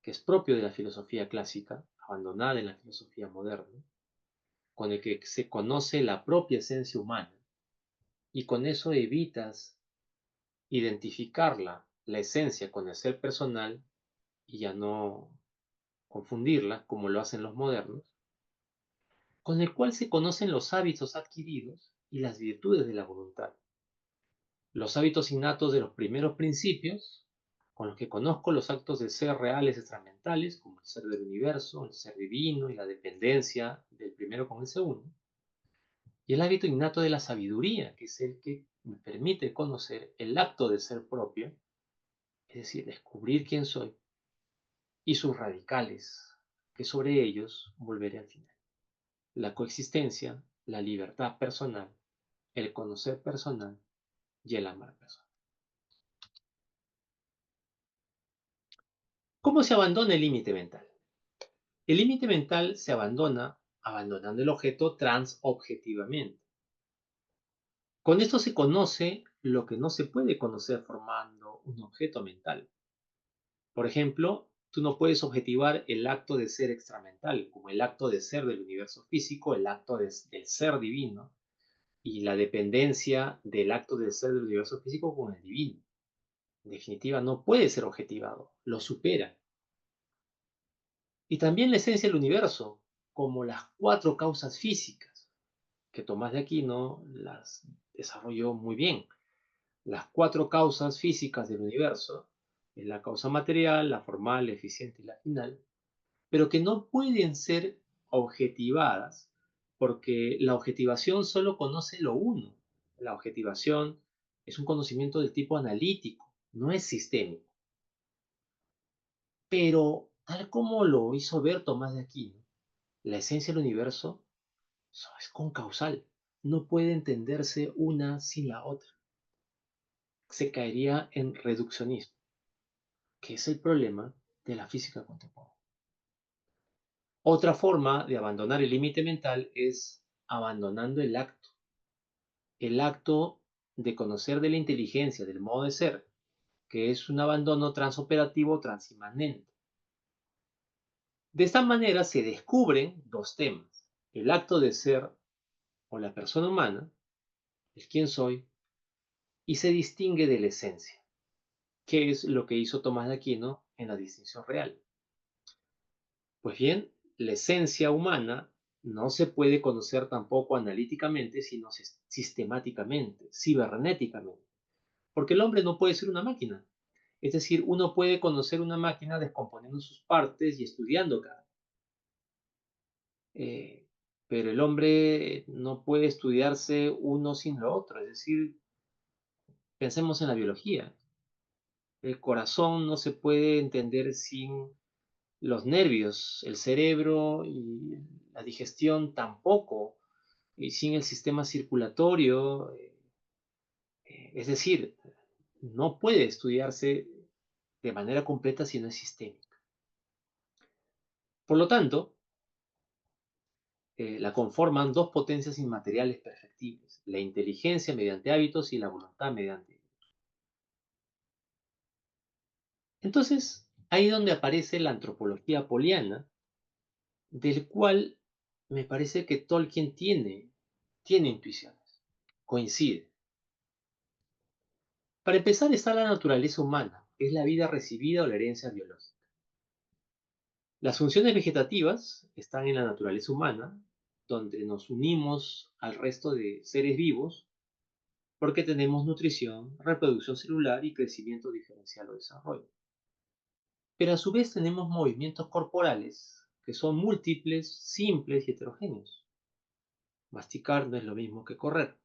S2: que es propio de la filosofía clásica, abandonada en la filosofía moderna, con el que se conoce la propia esencia humana, y con eso evitas identificarla, la esencia, con el ser personal, y ya no confundirla, como lo hacen los modernos, con el cual se conocen los hábitos adquiridos y las virtudes de la voluntad. Los hábitos innatos de los primeros principios, con los que conozco los actos de ser reales extramentales, como el ser del universo, el ser divino y la dependencia del primero con el segundo. Y el hábito innato de la sabiduría, que es el que me permite conocer el acto de ser propio, es decir, descubrir quién soy, y sus radicales, que sobre ellos volveré al final. La coexistencia, la libertad personal, el conocer personal y el amar personal. ¿Cómo se abandona el límite mental? El límite mental se abandona abandonando el objeto transobjetivamente. Con esto se conoce lo que no se puede conocer formando un objeto mental. Por ejemplo, tú no puedes objetivar el acto de ser extramental, como el acto de ser del universo físico, el acto del ser divino y la dependencia del acto de ser del universo físico con el divino. En definitiva, no puede ser objetivado, lo supera. Y también la esencia del universo, como las cuatro causas físicas, que Tomás de Aquino las desarrolló muy bien. Las cuatro causas físicas del universo, es la causa material, la formal, la eficiente y la final, pero que no pueden ser objetivadas porque la objetivación solo conoce lo uno. La objetivación es un conocimiento del tipo analítico, no es sistémico. Pero tal como lo hizo ver Tomás de Aquino, la esencia del universo es concausal, no puede entenderse una sin la otra. Se caería en reduccionismo, que es el problema de la física contemporánea. Otra forma de abandonar el límite mental es abandonando el acto de conocer de la inteligencia, del modo de ser, que es un abandono transoperativo transinmanente. De esta manera se descubren dos temas, el acto de ser o la persona humana, el quién soy, y se distingue de la esencia, que es lo que hizo Tomás de Aquino en la distinción real. Pues bien, la esencia humana no se puede conocer tampoco analíticamente, sino sistemáticamente, cibernéticamente, porque el hombre no puede ser una máquina. Es decir, uno puede conocer una máquina descomponiendo sus partes y estudiando cada. Eh, pero el hombre no puede estudiarse uno sin lo otro. Es decir, pensemos en la biología. El corazón no se puede entender sin los nervios, el cerebro y la digestión tampoco, y sin el sistema circulatorio, es decir, no puede estudiarse de manera completa si no es sistémica. Por lo tanto, la conforman dos potencias inmateriales perfectibles, la inteligencia mediante hábitos y la voluntad mediante. Entonces, ahí es donde aparece la antropología poliana, del cual me parece que Tolkien tiene intuiciones, coincide. Para empezar está la naturaleza humana, que es la vida recibida o la herencia biológica. Las funciones vegetativas están en la naturaleza humana, donde nos unimos al resto de seres vivos porque tenemos nutrición, reproducción celular y crecimiento diferencial o desarrollo. Pero a su vez tenemos movimientos corporales que son múltiples, simples y heterogéneos. Masticar no es lo mismo que correr.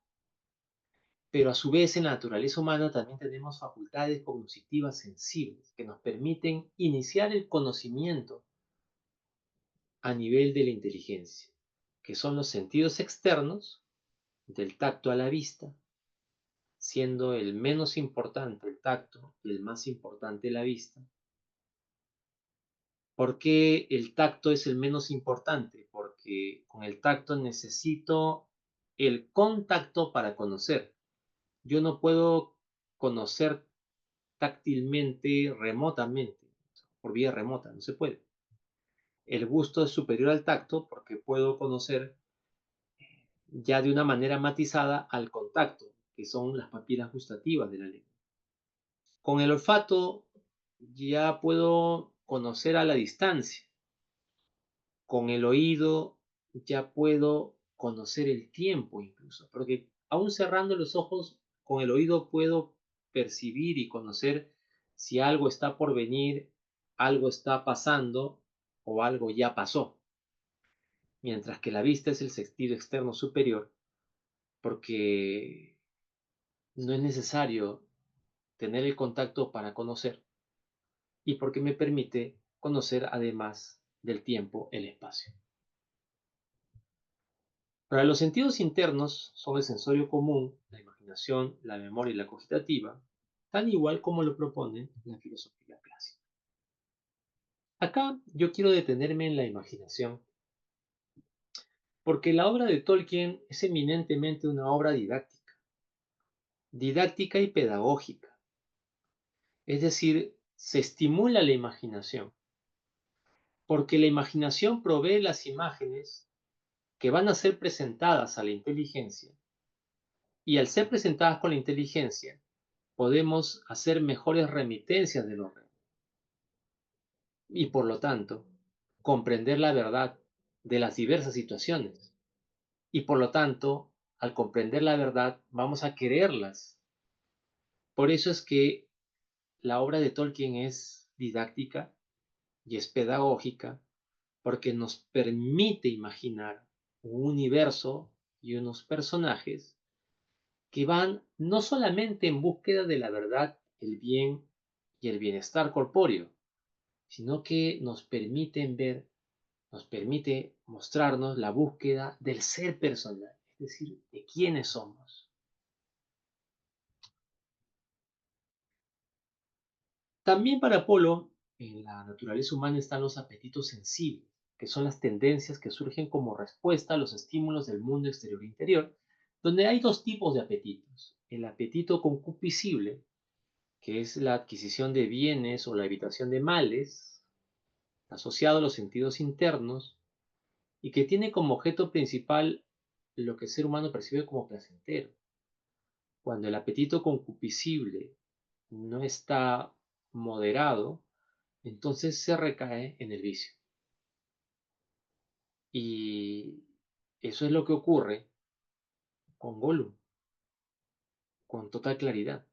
S2: Pero a su vez en la naturaleza humana también tenemos facultades cognitivas sensibles que nos permiten iniciar el conocimiento a nivel de la inteligencia, que son los sentidos externos, del tacto a la vista, siendo el menos importante el tacto y el más importante la vista. ¿Por qué el tacto es el menos importante? Porque con el tacto necesito el contacto para conocer. Yo no puedo conocer táctilmente, remotamente, por vía remota, no se puede. El gusto es superior al tacto porque puedo conocer ya de una manera matizada al contacto, que son las papilas gustativas de la lengua. Con el olfato ya puedo conocer a la distancia. Con el oído ya puedo conocer el tiempo incluso, porque aún cerrando los ojos, con el oído puedo percibir y conocer si algo está por venir, algo está pasando o algo ya pasó, mientras que la vista es el sentido externo superior, porque no es necesario tener el contacto para conocer, y porque me permite conocer además del tiempo el espacio. Para los sentidos internos son el sensorio común, la imaginación, la memoria y la cogitativa, tal igual como lo propone la filosofía clásica. Acá yo quiero detenerme en la imaginación, porque la obra de Tolkien es eminentemente una obra didáctica y pedagógica. Es decir, se estimula la imaginación, porque la imaginación provee las imágenes que van a ser presentadas a la inteligencia, y al ser presentadas con la inteligencia, podemos hacer mejores remitencias de lo real y, por lo tanto, comprender la verdad de las diversas situaciones. Y, por lo tanto, al comprender la verdad, vamos a quererlas. Por eso es que la obra de Tolkien es didáctica y es pedagógica, porque nos permite imaginar un universo y unos personajes que van no solamente en búsqueda de la verdad, el bien y el bienestar corpóreo, sino que nos permiten ver, nos permite mostrarnos la búsqueda del ser personal, es decir, de quiénes somos. También para Polo, en la naturaleza humana están los apetitos sensibles, que son las tendencias que surgen como respuesta a los estímulos del mundo exterior e interior, donde hay dos tipos de apetitos. El apetito concupiscible, que es la adquisición de bienes o la evitación de males, asociado a los sentidos internos, y que tiene como objeto principal lo que el ser humano percibe como placentero. Cuando el apetito concupiscible no está moderado, entonces se recae en el vicio. Y eso es lo que ocurre con Gollum, con total claridad.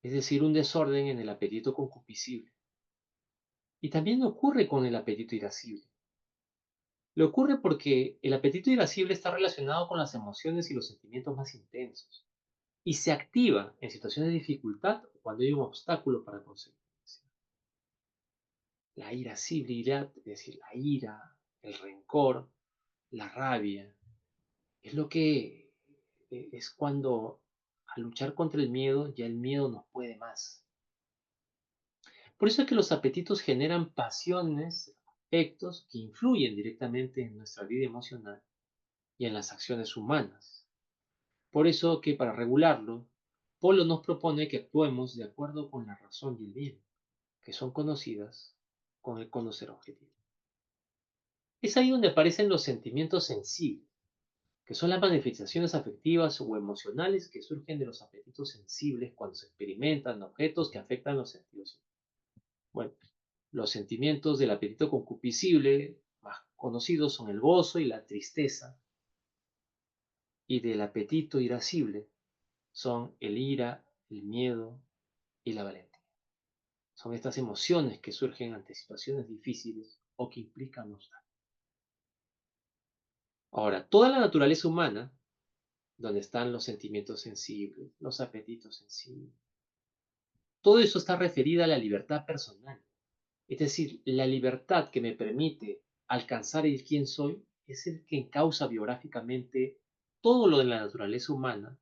S2: Es decir, un desorden en el apetito concupiscible. Y también ocurre con el apetito irascible. Le ocurre porque el apetito irascible está relacionado con las emociones y los sentimientos más intensos y se activa en situaciones de dificultad o cuando hay un obstáculo para conseguirlo. La irascibilidad, es decir, la ira, el rencor, la rabia, es lo que es cuando al luchar contra el miedo ya el miedo nos puede más. Por eso es que los apetitos generan pasiones, afectos que influyen directamente en nuestra vida emocional y en las acciones humanas. Por eso que para regularlo, Polo nos propone que actuemos de acuerdo con la razón y el bien, que son conocidas con el conocer objetivo. Es ahí donde aparecen los sentimientos sensibles, que son las manifestaciones afectivas o emocionales que surgen de los apetitos sensibles cuando se experimentan objetos que afectan los sentidos. Bueno, los sentimientos del apetito concupiscible más conocidos son el gozo y la tristeza, y del apetito irascible son el ira, el miedo y la valentía. Son estas emociones que surgen ante situaciones difíciles o que implican nostalgia. Ahora, toda la naturaleza humana, donde están los sentimientos sensibles, los apetitos sensibles, todo eso está referido a la libertad personal. Es decir, la libertad que me permite alcanzar el quién soy es el que encausa biográficamente todo lo de la naturaleza humana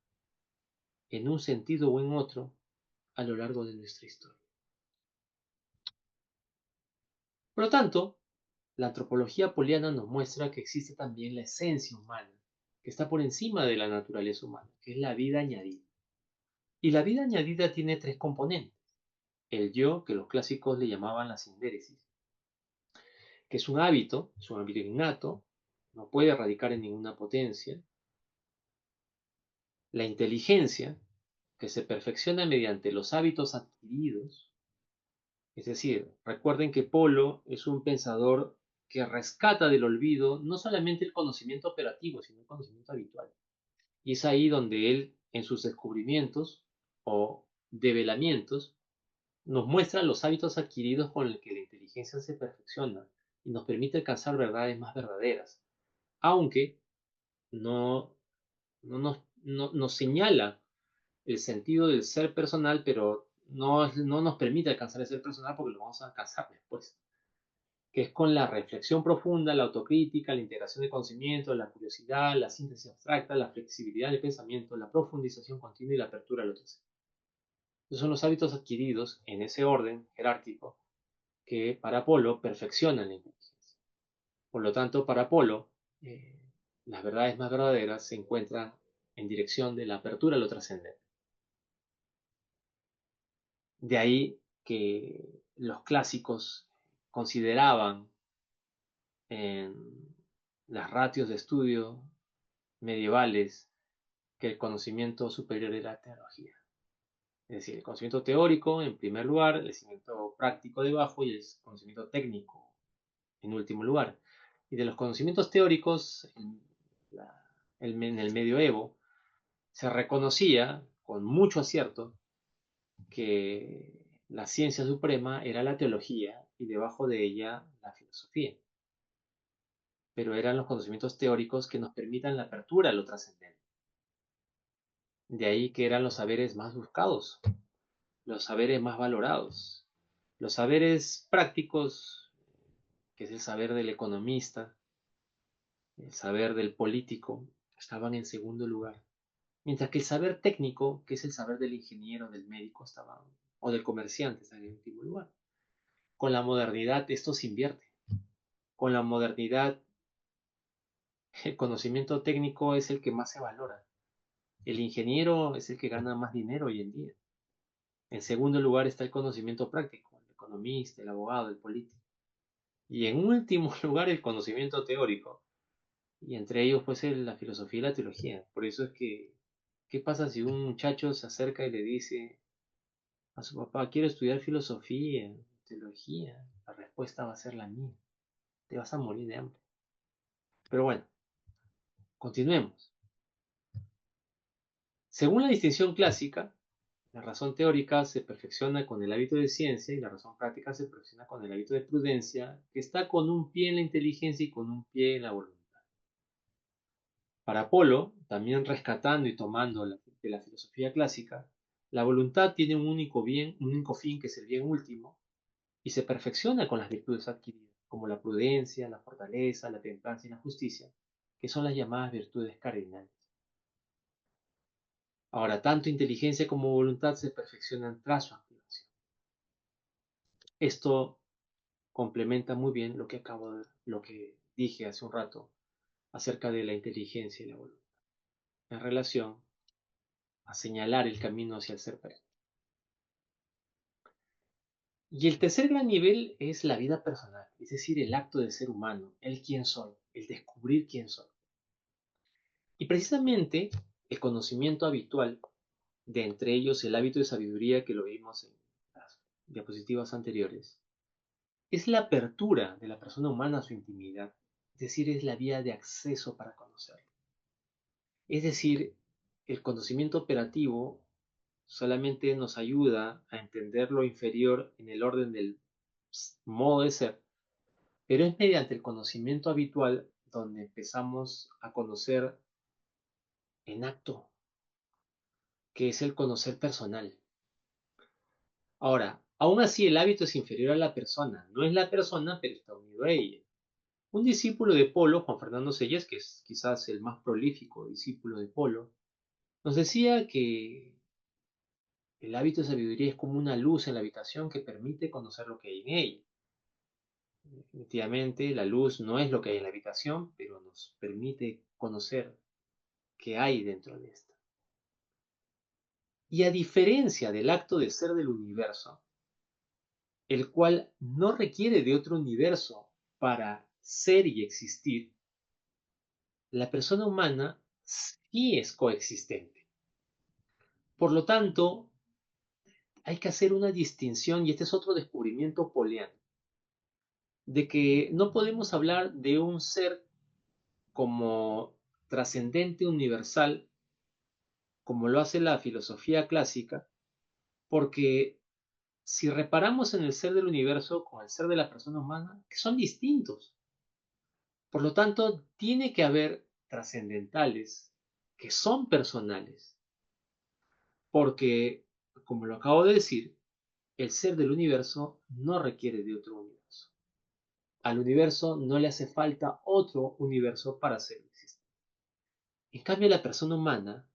S2: en un sentido o en otro a lo largo de nuestra historia. Por lo tanto, la antropología poliana nos muestra que existe también la esencia humana, que está por encima de la naturaleza humana, que es la vida añadida. Y la vida añadida tiene tres componentes. El yo, que los clásicos le llamaban la sindéresis, que es un hábito innato, no puede radicar en ninguna potencia. La inteligencia, que se perfecciona mediante los hábitos adquiridos. Es decir, recuerden que Polo es un pensador que rescata del olvido no solamente el conocimiento operativo, sino el conocimiento habitual. Y es ahí donde él, en sus descubrimientos o develamientos, nos muestra los hábitos adquiridos con los que la inteligencia se perfecciona y nos permite alcanzar verdades más verdaderas, aunque no nos señala el sentido del ser personal, pero no nos permite alcanzar ese personal porque lo vamos a alcanzar después, que es con la reflexión profunda, la autocrítica, la integración de conocimiento, la curiosidad, la síntesis abstracta, la flexibilidad del pensamiento, la profundización continua y la apertura al otro. Esos son los hábitos adquiridos en ese orden jerárquico que para Apolo perfeccionan la inteligencia. Por lo tanto, para Apolo, eh, las verdades más verdaderas se encuentran en dirección de la apertura a lo trascendente. De ahí que los clásicos consideraban en las ratios de estudio medievales que el conocimiento superior era la teología. Es decir, el conocimiento teórico en primer lugar, el conocimiento práctico debajo y el conocimiento técnico en último lugar. Y de los conocimientos teóricos en el medioevo se reconocía con mucho acierto que la ciencia suprema era la teología y debajo de ella la filosofía. Pero eran los conocimientos teóricos que nos permitan la apertura a lo trascendente. De ahí que eran los saberes más buscados, los saberes más valorados. Los saberes prácticos, que es el saber del economista, el saber del político, estaban en segundo lugar. Mientras que el saber técnico, que es el saber del ingeniero, del médico, o del comerciante, está en último lugar. Con la modernidad esto se invierte. Con la modernidad el conocimiento técnico es el que más se valora. El ingeniero es el que gana más dinero hoy en día. En segundo lugar está el conocimiento práctico, el economista, el abogado, el político. Y en último lugar el conocimiento teórico. Y entre ellos pues la filosofía y la teología. Por eso es que, ¿qué pasa si un muchacho se acerca y le dice a su papá, quiero estudiar filosofía, teología? La respuesta va a ser la mía. Te vas a morir de hambre. Pero bueno, continuemos. Según la distinción clásica, la razón teórica se perfecciona con el hábito de ciencia y la razón práctica se perfecciona con el hábito de prudencia, que está con un pie en la inteligencia y con un pie en la voluntad. Para Apolo, también rescatando y tomando de la filosofía clásica, la voluntad tiene un único bien, un único fin que es el bien último, y se perfecciona con las virtudes adquiridas, como la prudencia, la fortaleza, la templanza y la justicia, que son las llamadas virtudes cardinales. Ahora, tanto inteligencia como voluntad se perfeccionan tras su activación. Esto complementa muy bien lo que dije hace un rato acerca de la inteligencia y la voluntad, en relación a señalar el camino hacia el ser perfecto. Y el tercer gran nivel es la vida personal, es decir, el acto de ser humano, el quién soy, el descubrir quién soy. Y precisamente el conocimiento habitual, de entre ellos el hábito de sabiduría que lo vimos en las diapositivas anteriores, es la apertura de la persona humana a su intimidad, es decir, es la vía de acceso para conocerlo. Es decir, el conocimiento operativo solamente nos ayuda a entender lo inferior en el orden del modo de ser, pero es mediante el conocimiento habitual donde empezamos a conocer en acto, que es el conocer personal. Ahora, aún así el hábito es inferior a la persona, no es la persona, pero está unido a ella. Un discípulo de Polo, Juan Fernando Selles, que es quizás el más prolífico discípulo de Polo, nos decía que el hábito de sabiduría es como una luz en la habitación que permite conocer lo que hay en ella. Definitivamente, la luz no es lo que hay en la habitación, pero nos permite conocer qué hay dentro de esta. Y a diferencia del acto de ser del universo, el cual no requiere de otro universo para ser y existir, la persona humana sí es coexistente. Por lo tanto, hay que hacer una distinción, y este es otro descubrimiento poliano, de que no podemos hablar de un ser como trascendente universal, como lo hace la filosofía clásica, porque si reparamos en el ser del universo con el ser de la persona humana, que son distintos. Por lo tanto, tiene que haber trascendentales que son personales, porque, como lo acabo de decir, el ser del universo no requiere de otro universo. Al universo no le hace falta otro universo para ser existente. En cambio, la persona humana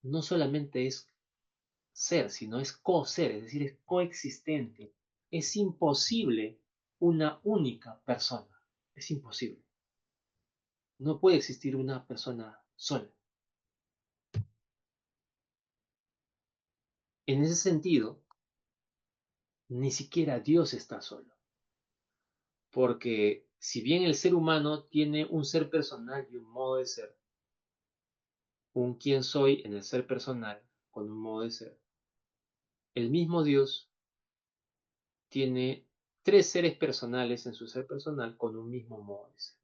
S2: no solamente es ser, sino es co-ser, es decir, es coexistente. Es imposible una única persona. Es imposible. No puede existir una persona sola. En ese sentido, ni siquiera Dios está solo. Porque si bien el ser humano tiene un ser personal y un modo de ser, un quién soy en el ser personal con un modo de ser, el mismo Dios tiene tres seres personales en su ser personal con un mismo modo de ser.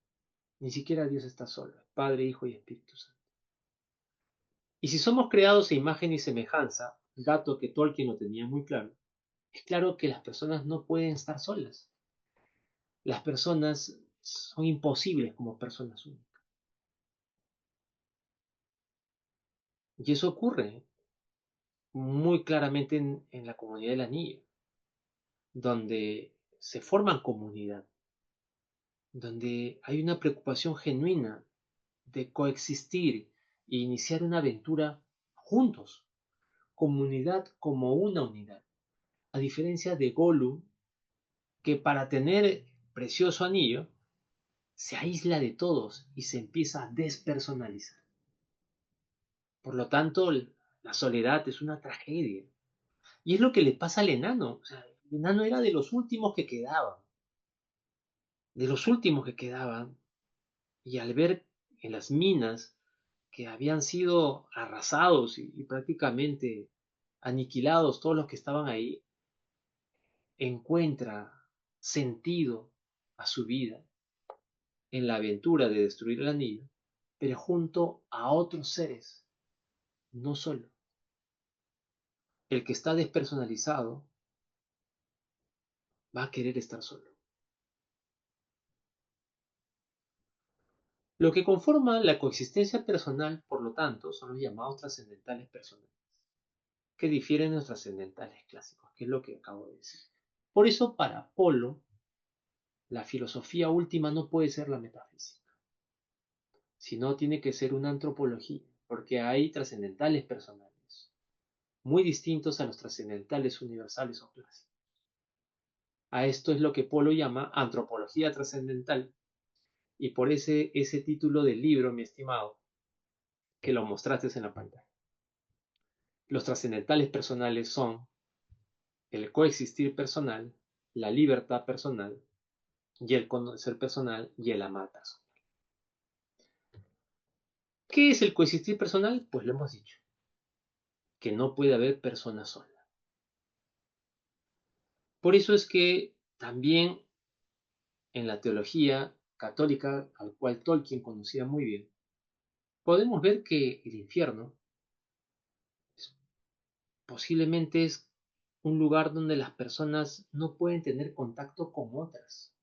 S2: Ni siquiera Dios está solo, es Padre, Hijo y Espíritu Santo. Y si somos creados a imagen y semejanza, dato que Tolkien lo tenía muy claro, es claro que las personas no pueden estar solas. Las personas son imposibles como personas únicas. Y eso ocurre muy claramente en la comunidad del anillo, donde se forman comunidad, donde hay una preocupación genuina de coexistir e iniciar una aventura juntos, comunidad como una unidad. A diferencia de Gollum, que para tener precioso anillo se aísla de todos y se empieza a despersonalizar. Por lo tanto, la soledad es una tragedia. Y es lo que le pasa al enano. O sea, el enano era de los últimos que quedaban, de los últimos que quedaban, y al ver en las minas que habían sido arrasados y prácticamente aniquilados todos los que estaban ahí, encuentra sentido a su vida en la aventura de destruir el anillo, pero junto a otros seres, no solo. El que está despersonalizado va a querer estar solo. Lo que conforma la coexistencia personal, por lo tanto, son los llamados trascendentales personales, que difieren de los trascendentales clásicos, que es lo que acabo de decir. Por eso, para Polo, la filosofía última no puede ser la metafísica, sino tiene que ser una antropología, porque hay trascendentales personales, muy distintos a los trascendentales universales o clásicos. A esto es lo que Polo llama antropología trascendental, y por ese título del libro, mi estimado, que lo mostraste en la pantalla. Los trascendentales personales son el coexistir personal, la libertad personal y el conocer personal y el amar personal. ¿Qué es el coexistir personal? Pues lo hemos dicho, que no puede haber persona sola. Por eso es que también en la teología católica, al cual Tolkien conocía muy bien, podemos ver que el infierno posiblemente es un lugar donde las personas no pueden tener contacto con otras.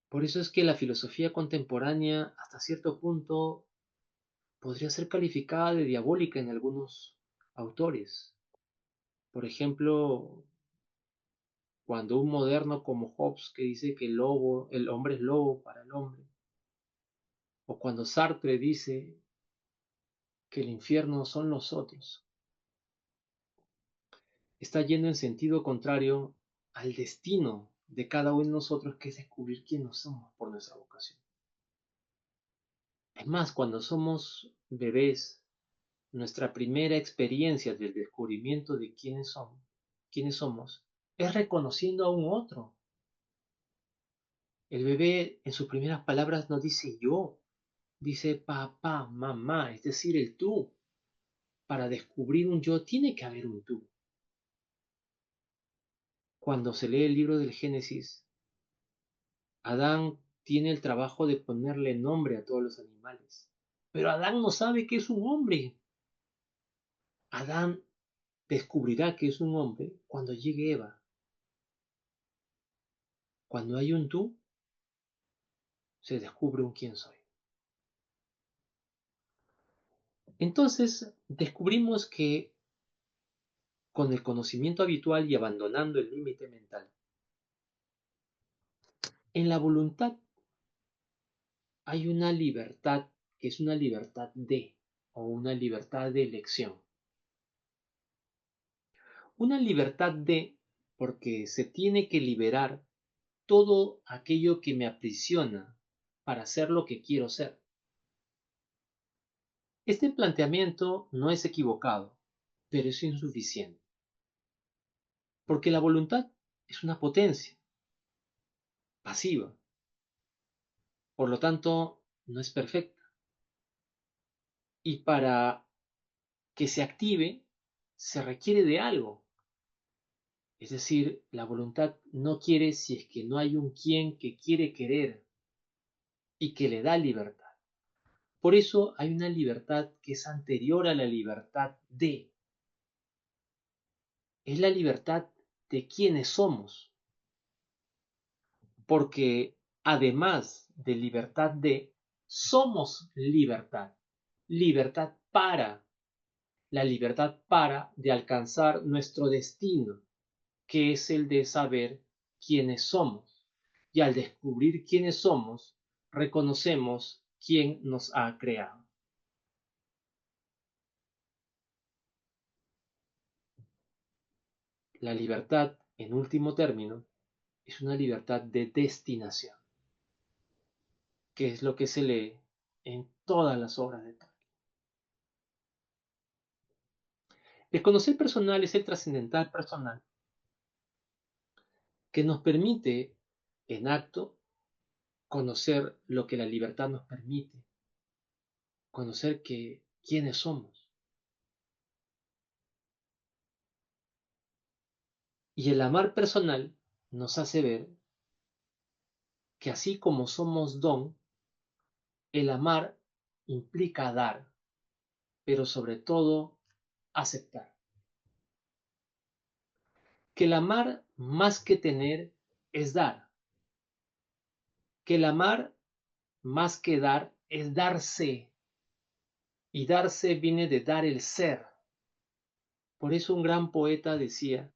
S2: Por eso es que la filosofía contemporánea, hasta cierto punto, podría ser calificada de diabólica en algunos autores. Por ejemplo, cuando un moderno como Hobbes que dice que el hombre es lobo para el hombre, o cuando Sartre dice que el infierno son los otros, está yendo en sentido contrario al destino de cada uno de nosotros, que es descubrir quiénes somos por nuestra vocación. Es más, cuando somos bebés, nuestra primera experiencia del descubrimiento de quiénes somos, es reconociendo a un otro. El bebé en sus primeras palabras no dice yo, dice papá, mamá, es decir, el tú. Para descubrir un yo tiene que haber un tú. Cuando se lee el libro del Génesis, Adán tiene el trabajo de ponerle nombre a todos los animales. Pero Adán no sabe que es un hombre. Adán descubrirá que es un hombre cuando llegue Eva. Cuando hay un tú, se descubre un quién soy. Entonces descubrimos que con el conocimiento habitual y abandonando el límite mental. En la voluntad hay una libertad que es una libertad de o una libertad de elección. Una libertad de porque se tiene que liberar todo aquello que me aprisiona para ser lo que quiero ser. Este planteamiento no es equivocado, pero es insuficiente, porque la voluntad es una potencia pasiva, por lo tanto no es perfecta, y para que se active se requiere de algo. Es decir, la voluntad no quiere si es que no hay un quien que quiere querer y que le da libertad. Por eso hay una libertad que es anterior a la libertad de. Es la libertad de quienes somos, porque además de libertad de, somos libertad. Libertad para de alcanzar nuestro destino, que es el de saber quiénes somos. Y al descubrir quiénes somos, reconocemos quién nos ha creado. La libertad, en último término, es una libertad de destinación, que es lo que se lee en todas las obras de Tolkien. El conocer personal es el trascendental personal que nos permite, en acto, conocer lo que la libertad nos permite, conocer quiénes somos. Y el amar personal nos hace ver que así como somos don, el amar implica dar, pero sobre todo aceptar. Que el amar más que tener es dar. Que el amar más que dar es darse. Y darse viene de dar el ser. Por eso un gran poeta decía,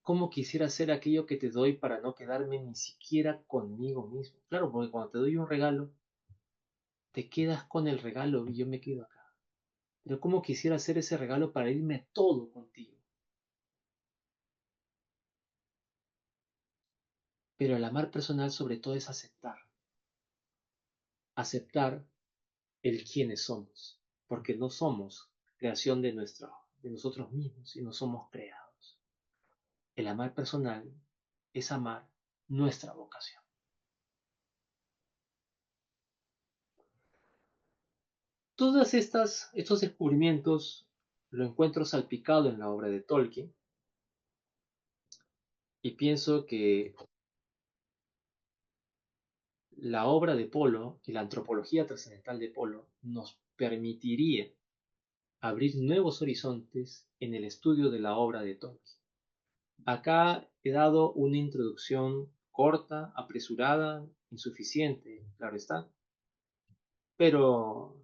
S2: ¿cómo quisiera ser aquello que te doy para no quedarme ni siquiera conmigo mismo? Claro, porque cuando te doy un regalo, te quedas con el regalo y yo me quedo acá. Pero ¿cómo quisiera hacer ese regalo para irme todo contigo? Pero el amar personal sobre todo es aceptar. Aceptar el quiénes somos. Porque no somos creación de nosotros mismos y no somos creados. El amar personal es amar nuestra vocación. Todos estos descubrimientos lo encuentro salpicado en la obra de Tolkien y pienso que la obra de Polo y la antropología trascendental de Polo nos permitiría abrir nuevos horizontes en el estudio de la obra de Tolkien. Acá he dado una introducción corta, apresurada, insuficiente, claro está, pero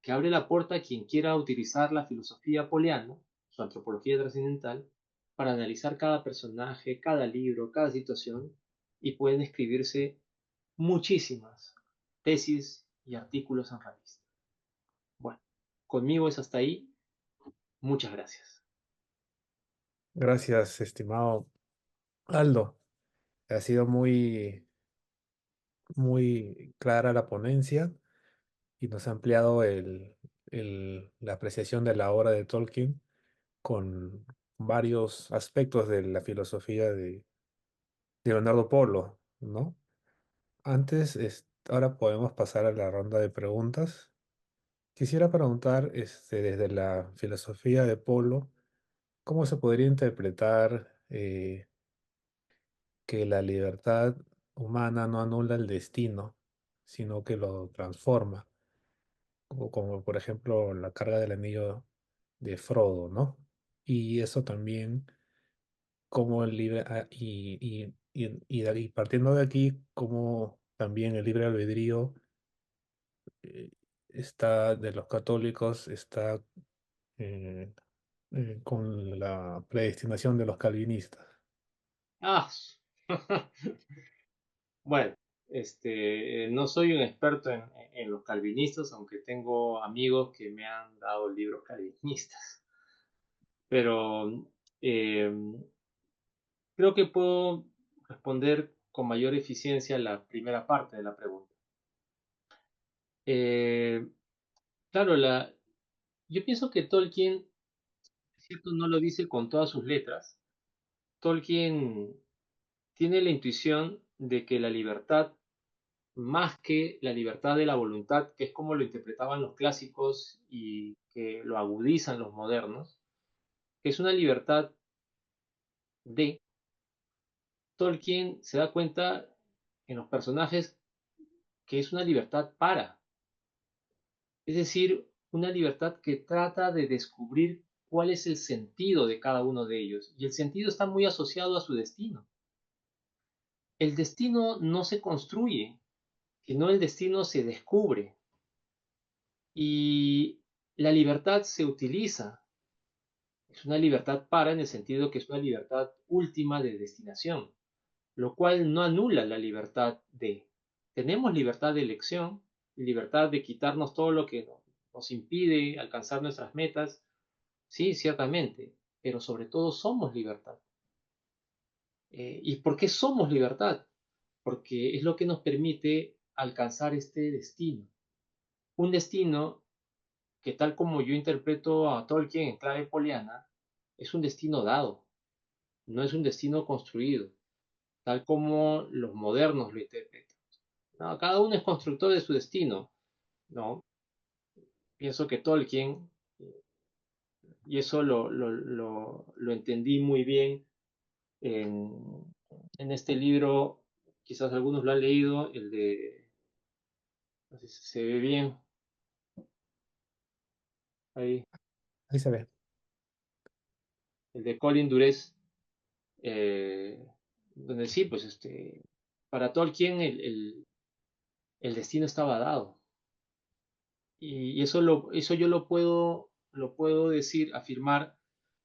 S2: que abre la puerta a quien quiera utilizar la filosofía poliana, su antropología trascendental, para analizar cada personaje, cada libro, cada situación, y pueden escribirse muchísimas tesis y artículos en revista. Bueno, conmigo es hasta ahí. Muchas gracias.
S1: Gracias, estimado Aldo. Ha sido muy clara la ponencia y nos ha ampliado la apreciación de la obra de Tolkien con varios aspectos de la filosofía de Leonardo Polo, ¿no? Ahora podemos pasar a la ronda de preguntas. Quisiera preguntar, desde la filosofía de Polo, ¿cómo se podría interpretar que la libertad humana no anula el destino, sino que lo transforma? Como por ejemplo la carga del anillo de Frodo, ¿no? Y eso también, como el libre, de ahí, partiendo de aquí, como también el libre albedrío de los católicos está eh, con la predestinación de los calvinistas.
S2: Ah, bueno, no soy un experto en los calvinistas, aunque tengo amigos que me han dado libros calvinistas, pero eh, creo que puedo responder con mayor eficiencia la primera parte de la pregunta. Eh, claro, yo pienso que Tolkien, es cierto, no lo dice con todas sus letras. Tolkien tiene la intuición de que la libertad, más que la libertad de la voluntad, que es como lo interpretaban los clásicos y que lo agudizan los modernos, que es una libertad de Tolkien se da cuenta en los personajes que es una libertad para, es decir, una libertad que trata de descubrir cuál es el sentido de cada uno de ellos. Y el sentido está muy asociado a su destino. El destino no se construye, sino el destino se descubre. Y la libertad se utiliza. Es una libertad para en el sentido que es una libertad última de destinación, lo cual no anula la libertad de. Tenemos libertad de elección, libertad de quitarnos todo lo que nos impide alcanzar nuestras metas, sí, ciertamente, pero sobre todo somos libertad. ¿Y por qué somos libertad? Porque es lo que nos permite alcanzar este destino. Un destino que tal como yo interpreto a Tolkien en clave poliana, es un destino dado, no es un destino construido, tal como los modernos lo interpretan. No, cada uno es constructor de su destino, ¿no? Pienso que Tolkien, y eso lo entendí muy bien en, en este libro, quizás algunos lo han leído, el de, no sé si se ve bien, ahí,
S1: Ahí se ve.
S2: el de Colin Durés, donde sí, pues para Tolkien el destino estaba dado. Y eso yo lo puedo decir, afirmar,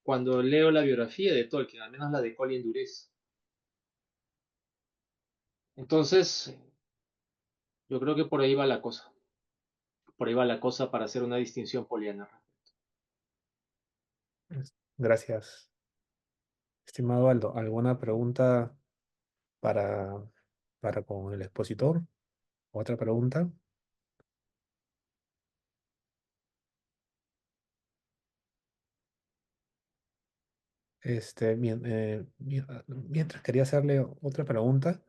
S2: cuando leo la biografía de Tolkien, al menos la de Colin Durés. Entonces, yo creo que por ahí va la cosa. Por ahí va la cosa para hacer una distinción poliana.
S1: Gracias, estimado Aldo. ¿Alguna pregunta para, para con el expositor? ¿Otra pregunta? Mientras quería hacerle otra pregunta,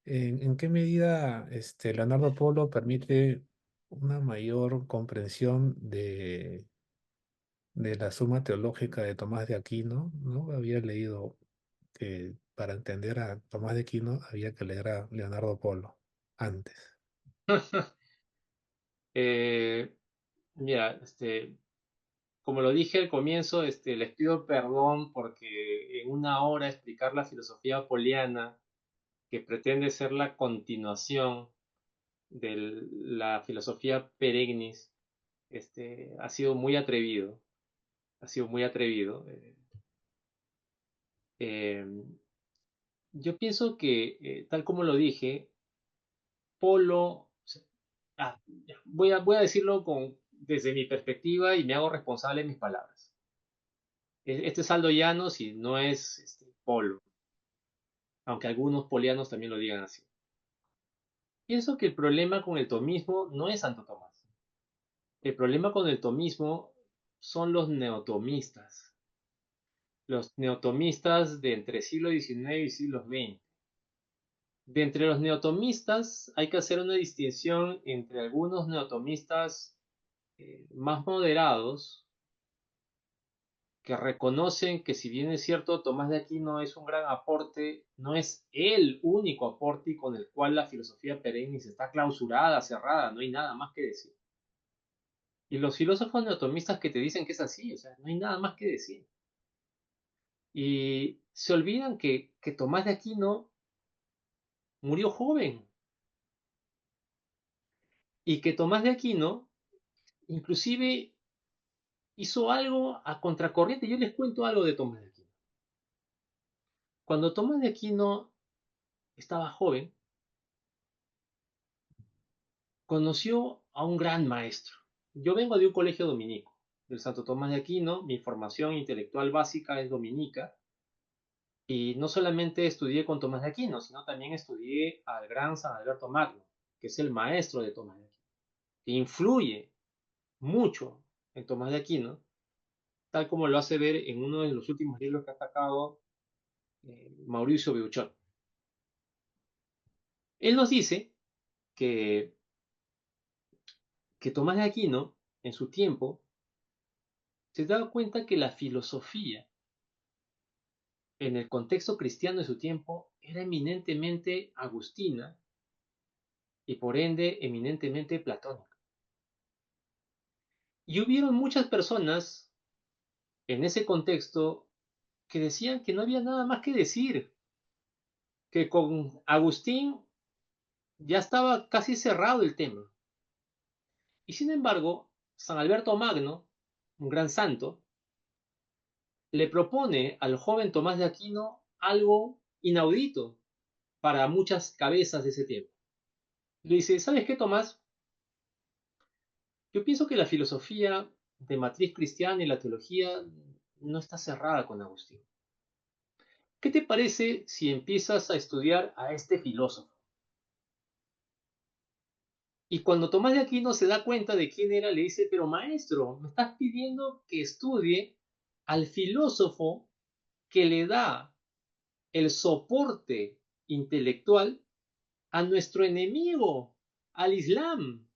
S1: ¿en qué medida Leonardo Polo permite una mayor comprensión de la Suma Teológica de Tomás de Aquino? ¿No? Había leído que para entender a Tomás de Aquino había que leer a Leonardo Polo antes.
S2: Eh, mira, como lo dije al comienzo, les pido perdón porque en una hora explicar la filosofía poliana, que pretende ser la continuación de la filosofía perennis, ha sido muy atrevido. Ha sido muy atrevido. Eh, yo pienso que, tal como lo dije, Polo, voy a decirlo desde mi perspectiva y me hago responsable de mis palabras. Este es Aldo Llanos y no es Polo, aunque algunos polianos también lo digan así. Pienso que el problema con el tomismo no es Santo Tomás. El problema con el tomismo son los neotomistas. Los neotomistas de entre siglo XIX y siglo XX. De entre los neotomistas hay que hacer una distinción entre algunos neotomistas más moderados que reconocen que si bien es cierto Tomás de Aquino es un gran aporte, no es el único aporte y con el cual la filosofía perennis está clausurada, cerrada, no hay nada más que decir. Y los filósofos neotomistas que te dicen que es así, o sea, no hay nada más que decir. Y se olvidan que Tomás de Aquino murió joven y que Tomás de Aquino inclusive hizo algo a contracorriente. Yo les cuento algo de Tomás de Aquino. Cuando Tomás de Aquino estaba joven, conoció a un gran maestro. Yo vengo de un colegio dominico, del Santo Tomás de Aquino, mi formación intelectual básica es dominica, y no solamente estudié con Tomás de Aquino, sino también estudié al gran San Alberto Magno, que es el maestro de Tomás de Aquino, que influye mucho en Tomás de Aquino, tal como lo hace ver en uno de los últimos libros que ha sacado Mauricio Beuchot. Él nos dice que, que Tomás de Aquino, en su tiempo, se daba cuenta que la filosofía en el contexto cristiano de su tiempo era eminentemente agustina y por ende eminentemente platónica. Y hubieron muchas personas en ese contexto que decían que no había nada más que decir, que con Agustín ya estaba casi cerrado el tema. Y sin embargo, San Alberto Magno, un gran santo, le propone al joven Tomás de Aquino algo inaudito para muchas cabezas de ese tiempo. Le dice, ¿sabes qué, Tomás? Yo pienso que la filosofía de matriz cristiana y la teología no está cerrada con Agustín. ¿Qué te parece si empiezas a estudiar a este filósofo? Y cuando Tomás de Aquino se da cuenta de quién era, le dice, pero maestro, me estás pidiendo que estudie al filósofo que le da el soporte intelectual a nuestro enemigo, al Islam,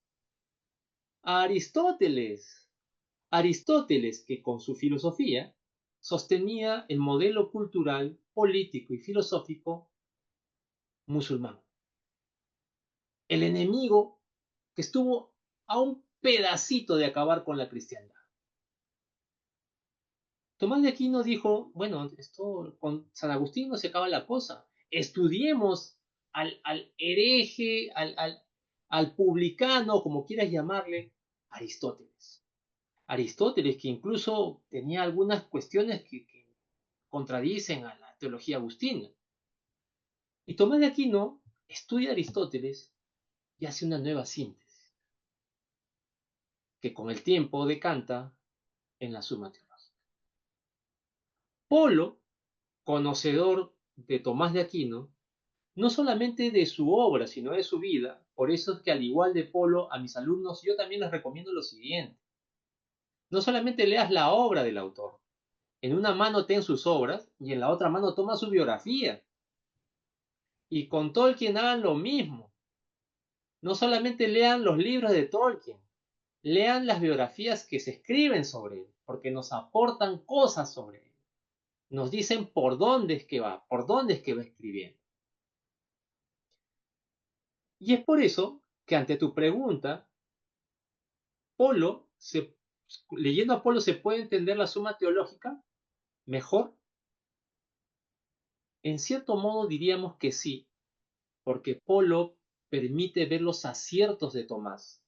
S2: a Aristóteles. Aristóteles, que con su filosofía sostenía el modelo cultural, político y filosófico musulmán. El enemigo que estuvo a un pedacito de acabar con la cristiandad. Tomás de Aquino dijo, bueno, esto con San Agustín no se acaba la cosa. Estudiemos al hereje, al publicano, como quieras llamarle, Aristóteles. Aristóteles, que incluso tenía algunas cuestiones que contradicen a la teología agustina. Y Tomás de Aquino estudia a Aristóteles y hace una nueva síntesis, que con el tiempo decanta en la Suma Teológica. Polo, conocedor de Tomás de Aquino, no solamente de su obra, sino de su vida, por eso es que al igual de Polo, a mis alumnos yo también les recomiendo lo siguiente. No solamente leas la obra del autor, en una mano ten sus obras y en la otra mano toma su biografía. Y con Tolkien hagan lo mismo. No solamente lean los libros de Tolkien, lean las biografías que se escriben sobre él, porque nos aportan cosas sobre él. Nos dicen por dónde es que va, por dónde es que va escribiendo. Y es por eso que ante tu pregunta, Polo, leyendo a Polo, ¿se puede entender la Suma Teológica mejor? En cierto modo diríamos que sí, porque Polo permite ver los aciertos de Tomás,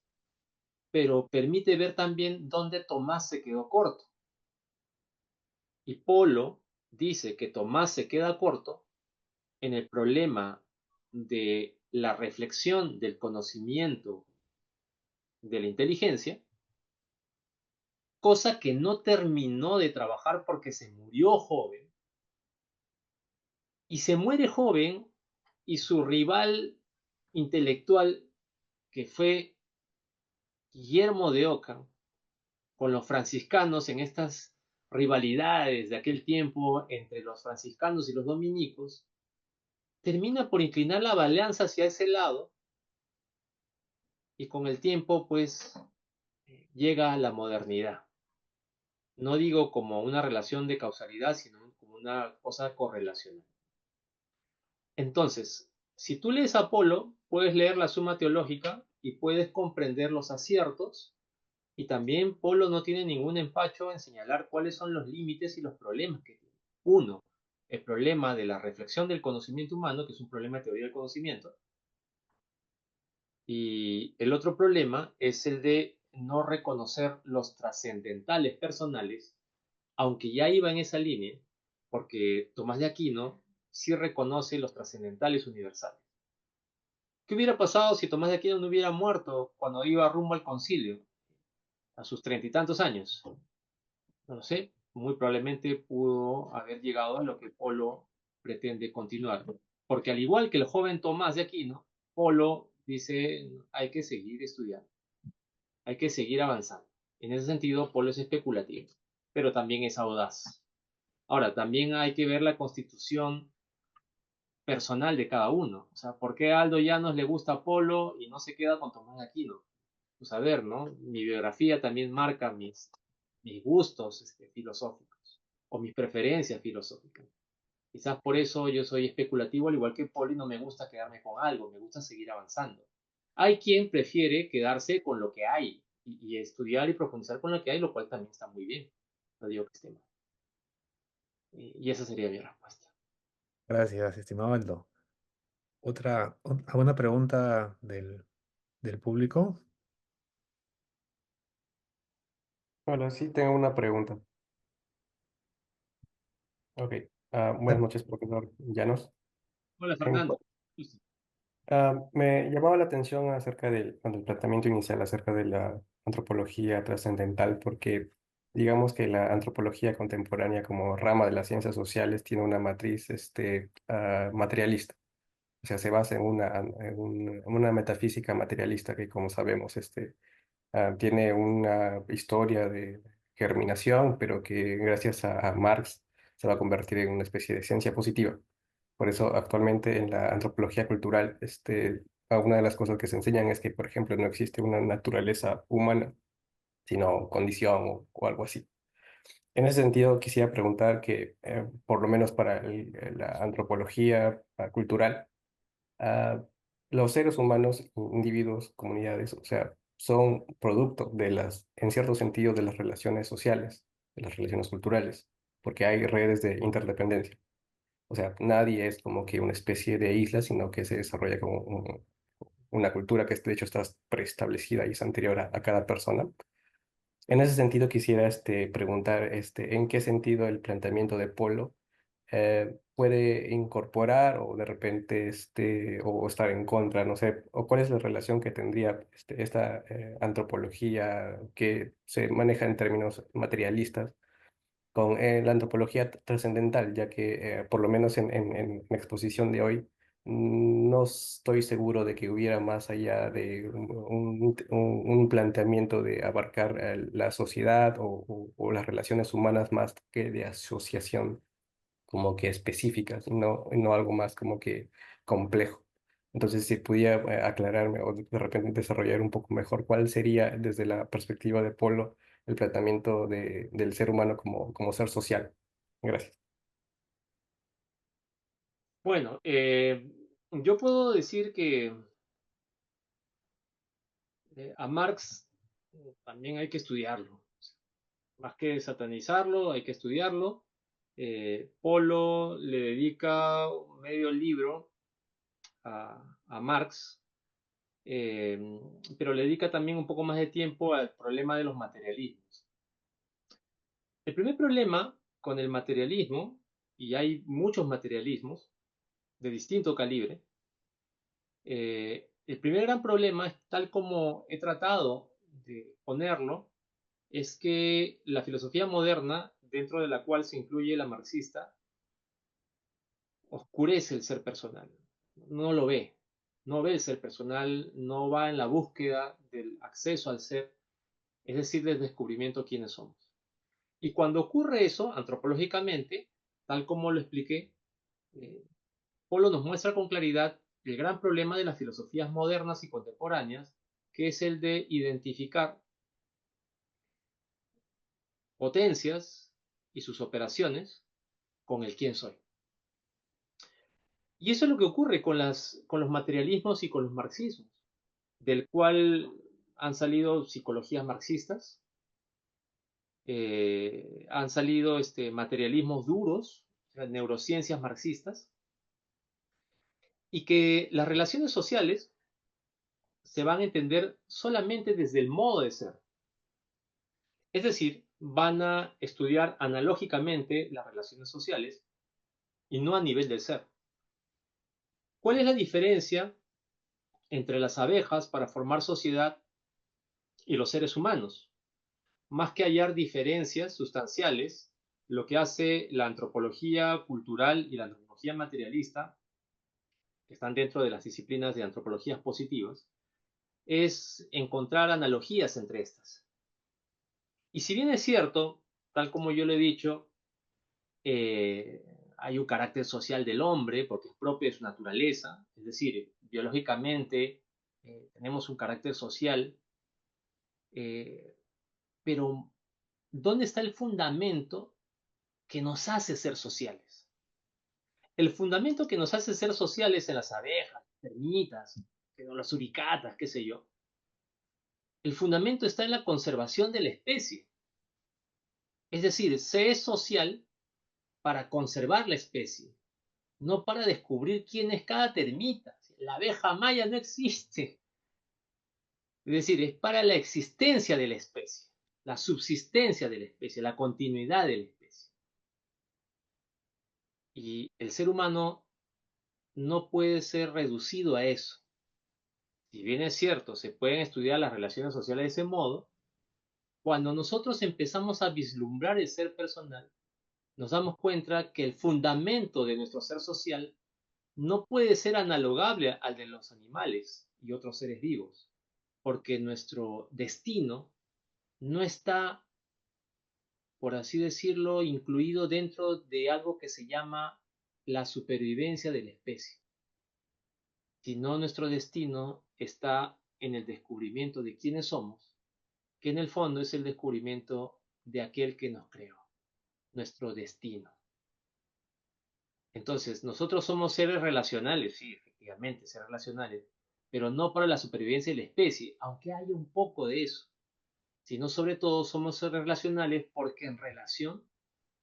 S2: pero permite ver también dónde Tomás se quedó corto. Y Polo dice que Tomás se queda corto en el problema de la reflexión del conocimiento de la inteligencia, cosa que no terminó de trabajar porque se murió joven, y se muere joven y su rival intelectual, que fue Guillermo de Ockham, con los franciscanos en estas rivalidades de aquel tiempo entre los franciscanos y los dominicos, termina por inclinar la balanza hacia ese lado y con el tiempo pues llega a la modernidad. No digo como una relación de causalidad, sino como una cosa correlacional. Entonces, si tú lees Apolo, puedes leer la Suma Teológica y puedes comprender los aciertos. Y también Polo no tiene ningún empacho en señalar cuáles son los límites y los problemas que tiene. Uno, el problema de la reflexión del conocimiento humano, que es un problema de teoría del conocimiento. Y el otro problema es el de no reconocer los trascendentales personales, aunque ya iba en esa línea, porque Tomás de Aquino sí reconoce los trascendentales universales. ¿Qué hubiera pasado si Tomás de Aquino no hubiera muerto cuando iba rumbo al concilio, a sus 30 y tantos años? No lo sé, muy probablemente pudo haber llegado a lo que Polo pretende continuar. Porque al igual que el joven Tomás de Aquino, Polo dice hay que seguir estudiando, hay que seguir avanzando. En ese sentido, Polo es especulativo, pero también es audaz. Ahora, también hay que ver la constitución personal de cada uno. O sea, ¿por qué a Aldo Llanos le gusta Polo y no se queda con Tomás de Aquino? Pues a ver, ¿no? Mi biografía también marca mis gustos filosóficos o mis preferencias filosóficas. Quizás por eso yo soy especulativo, al igual que Polo, y no me gusta quedarme con algo, me gusta seguir avanzando. Hay quien prefiere quedarse con lo que hay y estudiar y profundizar con lo que hay, lo cual también está muy bien. No digo que esté mal. Y esa sería mi respuesta.
S1: Gracias, estimado Aldo. ¿Alguna pregunta del público?
S3: Hola, sí, tengo una pregunta. Ok.
S1: Ah,
S3: Buenas noches, profesor Llanos.
S2: Hola,
S3: Em,
S2: Fernando.
S3: Me llamaba la atención acerca del, cuando el planteamiento inicial acerca de la antropología trascendental, porque digamos que la antropología contemporánea como rama de las ciencias sociales tiene una matriz materialista. O sea, se basa en una metafísica materialista que, como sabemos, tiene una historia de germinación, pero que gracias a Marx se va a convertir en una especie de ciencia positiva. Por eso actualmente en la antropología cultural, una de las cosas que se enseñan es que, por ejemplo, no existe una naturaleza humana, sino condición o algo así. En ese sentido, quisiera preguntar que, por lo menos para la antropología cultural, ah, los seres humanos, individuos, comunidades, o sea, son producto de en cierto sentido, de las relaciones sociales, de las relaciones culturales, porque hay redes de interdependencia. O sea, nadie es como que una especie de isla, sino que se desarrolla como una cultura que de hecho está preestablecida y es anterior a cada persona. En ese sentido, quisiera preguntar en qué sentido el planteamiento de Polo puede incorporar o de repente o estar en contra, no sé, o cuál es la relación que tendría esta antropología que se maneja en términos materialistas con la antropología trascendental, ya que por lo menos en la exposición de hoy no estoy seguro de que hubiera más allá de un planteamiento de abarcar la sociedad o las relaciones humanas más que de asociación como que específicas y no algo más como que complejo. Entonces, si pudiera aclararme o de repente desarrollar un poco mejor cuál sería desde la perspectiva de Polo el planteamiento del ser humano como ser social. Gracias.
S2: Bueno, yo puedo decir que a Marx también hay que estudiarlo. Más que satanizarlo, hay que estudiarlo. Polo le dedica medio libro a Marx, eh, pero le dedica también un poco más de tiempo al problema de los materialismos. El primer problema con el materialismo, y hay muchos materialismos de distinto calibre, el primer gran problema, tal como he tratado de ponerlo, es que la filosofía moderna, dentro de la cual se incluye la marxista, oscurece el ser personal, no lo ve, no ve el ser personal, no va en la búsqueda del acceso al ser, es decir, del descubrimiento de quiénes somos. Y cuando ocurre eso, antropológicamente, tal como lo expliqué, eh, Polo nos muestra con claridad el gran problema de las filosofías modernas y contemporáneas, que es el de identificar potencias y sus operaciones con el quién soy. Y eso es lo que ocurre con los materialismos y con los marxismos, del cual han salido psicologías marxistas, han salido materialismos duros, o sea, neurociencias marxistas, y que las relaciones sociales se van a entender solamente desde el modo de ser. Es decir, van a estudiar analógicamente las relaciones sociales y no a nivel del ser. ¿Cuál es la diferencia entre las abejas para formar sociedad y los seres humanos? Más que hallar diferencias sustanciales, lo que hace la antropología cultural y la antropología materialista, que están dentro de las disciplinas de antropologías positivas, es encontrar analogías entre estas. Y si bien es cierto, tal como yo lo he dicho, eh, hay un carácter social del hombre porque es propio de su naturaleza, es decir, biológicamente tenemos un carácter social, eh, pero ¿dónde está el fundamento que nos hace ser sociales? El fundamento que nos hace ser sociales en las abejas, termitas, las suricatas, qué sé yo, el fundamento está en la conservación de la especie. Es decir, se es social para conservar la especie, no para descubrir quién es cada termita. La abeja maya no existe. Es decir, es para la existencia de la especie, la subsistencia de la especie, la continuidad de la especie. Y el ser humano no puede ser reducido a eso. Si bien es cierto, se pueden estudiar las relaciones sociales de ese modo, cuando nosotros empezamos a vislumbrar el ser personal, nos damos cuenta que el fundamento de nuestro ser social no puede ser analogable al de los animales y otros seres vivos, porque nuestro destino no está, por así decirlo, incluido dentro de algo que se llama la supervivencia de la especie, sino nuestro destino está en el descubrimiento de quiénes somos, que en el fondo es el descubrimiento de aquel que nos creó, nuestro destino. Entonces, nosotros somos seres relacionales, sí, efectivamente, seres relacionales, pero no para la supervivencia de la especie, aunque haya un poco de eso, sino sobre todo somos seres relacionales porque en relación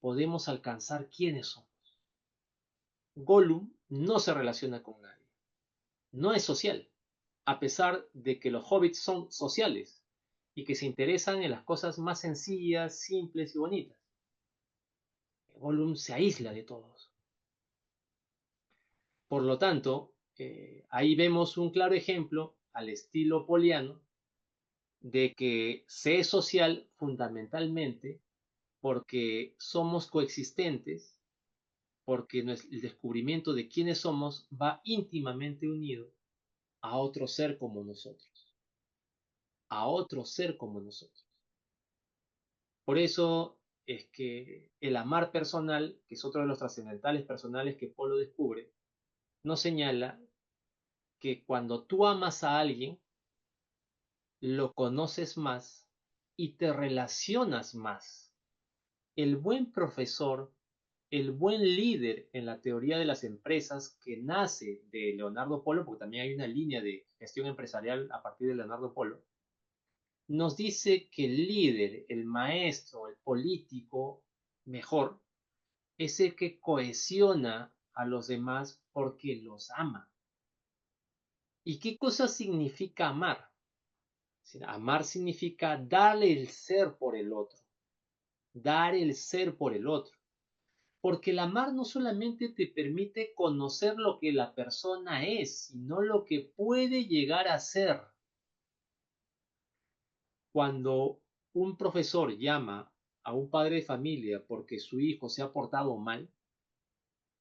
S2: podemos alcanzar quiénes somos. Gollum no se relaciona con nadie, no es social, a pesar de que los hobbits son sociales y que se interesan en las cosas más sencillas, simples y bonitas. Gollum se aísla de todos. Por lo tanto, ahí vemos un claro ejemplo al estilo poliano de que se es social fundamentalmente porque somos coexistentes, porque el descubrimiento de quiénes somos va íntimamente unido a otro ser como nosotros, a otro ser como nosotros. Por eso es que el amar personal, que es otro de los trascendentales personales que Polo descubre, nos señala que cuando tú amas a alguien, lo conoces más y te relacionas más. El buen profesor, el buen líder en la teoría de las empresas que nace de Leonardo Polo, porque también hay una línea de gestión empresarial a partir de Leonardo Polo, nos dice que el líder, el maestro, el político mejor, es el que cohesiona a los demás porque los ama. ¿Y qué cosa significa amar? Amar significa darle el ser por el otro, dar el ser por el otro. Porque el amar no solamente te permite conocer lo que la persona es, sino lo que puede llegar a ser. Cuando un profesor llama a un padre de familia porque su hijo se ha portado mal,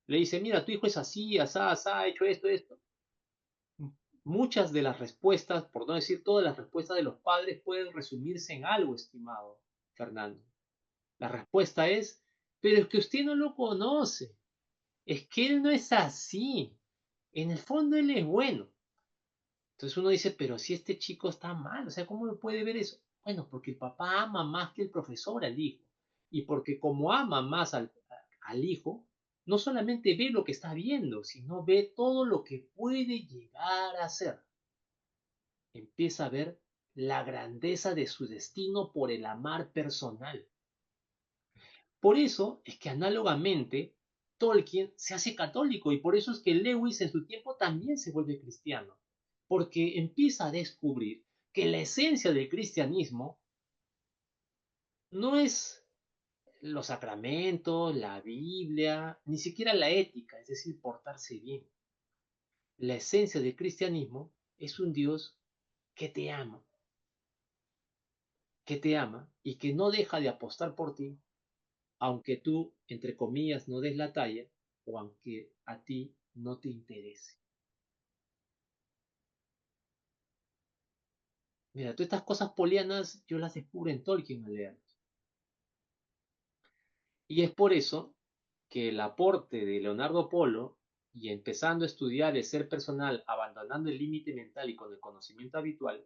S2: le dice, mira, tu hijo es así, asá, asá, ha hecho esto, esto. Muchas de las respuestas, por no decir todas las respuestas de los padres, pueden resumirse en algo, estimado Fernando. La respuesta es, pero es que usted no lo conoce, es que él no es así, en el fondo él es bueno. Entonces uno dice, pero si este chico está mal, o sea, ¿cómo lo puede ver eso? Bueno, porque el papá ama más que el profesor al hijo. Y porque como ama más al hijo, no solamente ve lo que está viendo, sino ve todo lo que puede llegar a ser. Empieza a ver la grandeza de su destino por el amar personal. Por eso es que análogamente Tolkien se hace católico y por eso es que Lewis en su tiempo también se vuelve cristiano, porque empieza a descubrir que la esencia del cristianismo No es los sacramentos, la Biblia, ni siquiera la ética, es decir, portarse bien. La esencia del cristianismo es un Dios que que te ama y que no deja de apostar por ti, aunque tú, entre comillas, no des la talla o aunque a ti no te interese. Mira, todas estas cosas polianas yo las descubro en Tolkien al leer. Y es por eso que el aporte de Leonardo Polo, y empezando a estudiar el ser personal, abandonando el límite mental y con el conocimiento habitual,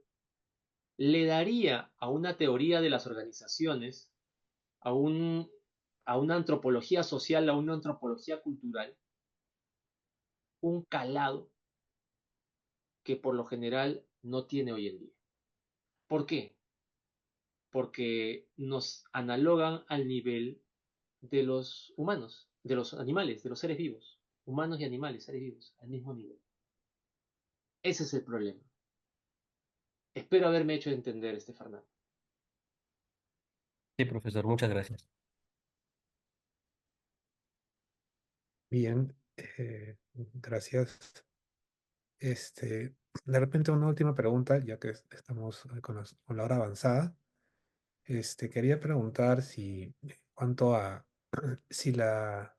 S2: le daría a una teoría de las organizaciones, a, un, a una antropología social, a una antropología cultural, un calado que por lo general no tiene hoy en día. ¿Por qué? Porque nos analogan al nivel de los humanos, de los animales, de los seres vivos, humanos y animales, seres vivos, al mismo nivel. Ese es el problema. Espero haberme hecho entender, Fernando.
S3: Sí, profesor, muchas gracias.
S1: Bien, gracias. De repente una última pregunta, ya que estamos con la hora avanzada. Quería preguntar si, en cuanto a si la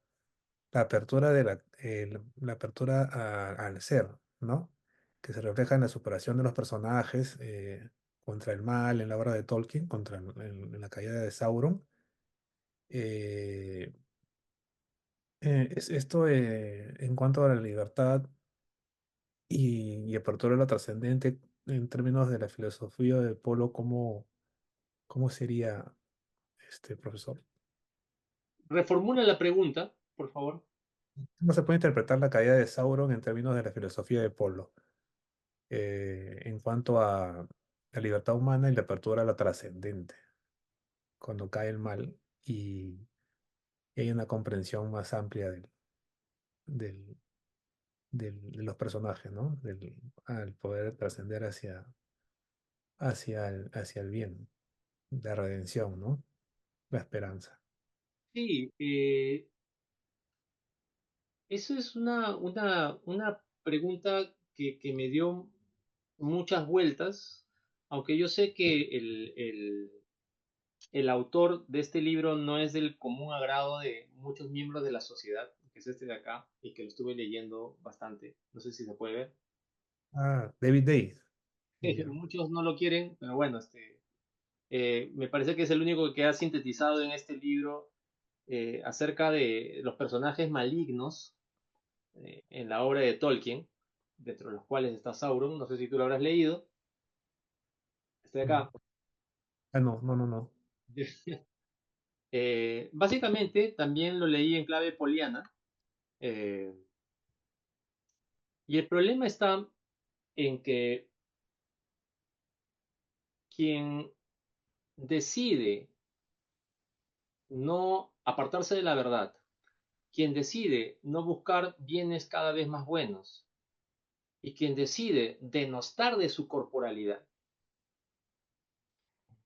S1: apertura la apertura al ser, ¿no? Que se refleja en la superación de los personajes contra el mal en la obra de Tolkien, en la caída de Sauron. eh, esto en cuanto a la libertad y apertura de lo trascendente en términos de la filosofía de Polo, ¿cómo sería profesor?
S2: Reformula la pregunta, por favor.
S1: ¿Cómo se puede interpretar la caída de Sauron en términos de la filosofía de Polo, en cuanto a la libertad humana y la apertura a lo trascendente, cuando cae el mal y hay una comprensión más amplia del, de los personajes, ¿no? Al poder trascender hacia el bien, la redención, ¿no? La esperanza.
S2: Sí, eso es una pregunta que me dio muchas vueltas, aunque yo sé que el autor de este libro no es del común agrado de muchos miembros de la sociedad, que es este de acá, y que lo estuve leyendo bastante. No sé si se puede ver.
S1: Ah, David Day. Ya.
S2: Muchos no lo quieren, pero bueno, me parece que es el único que ha sintetizado en este libro acerca de los personajes malignos en la obra de Tolkien, dentro de los cuales está Sauron. No sé si tú lo habrás leído. Este de
S1: Mm.
S2: acá.
S1: Ah, no, no, no, no.
S2: Básicamente, también lo leí en clave poliana. eh, y el problema está en que quien decide no apartarse de la verdad, quien decide no buscar bienes cada vez más buenos y quien decide denostar de su corporalidad,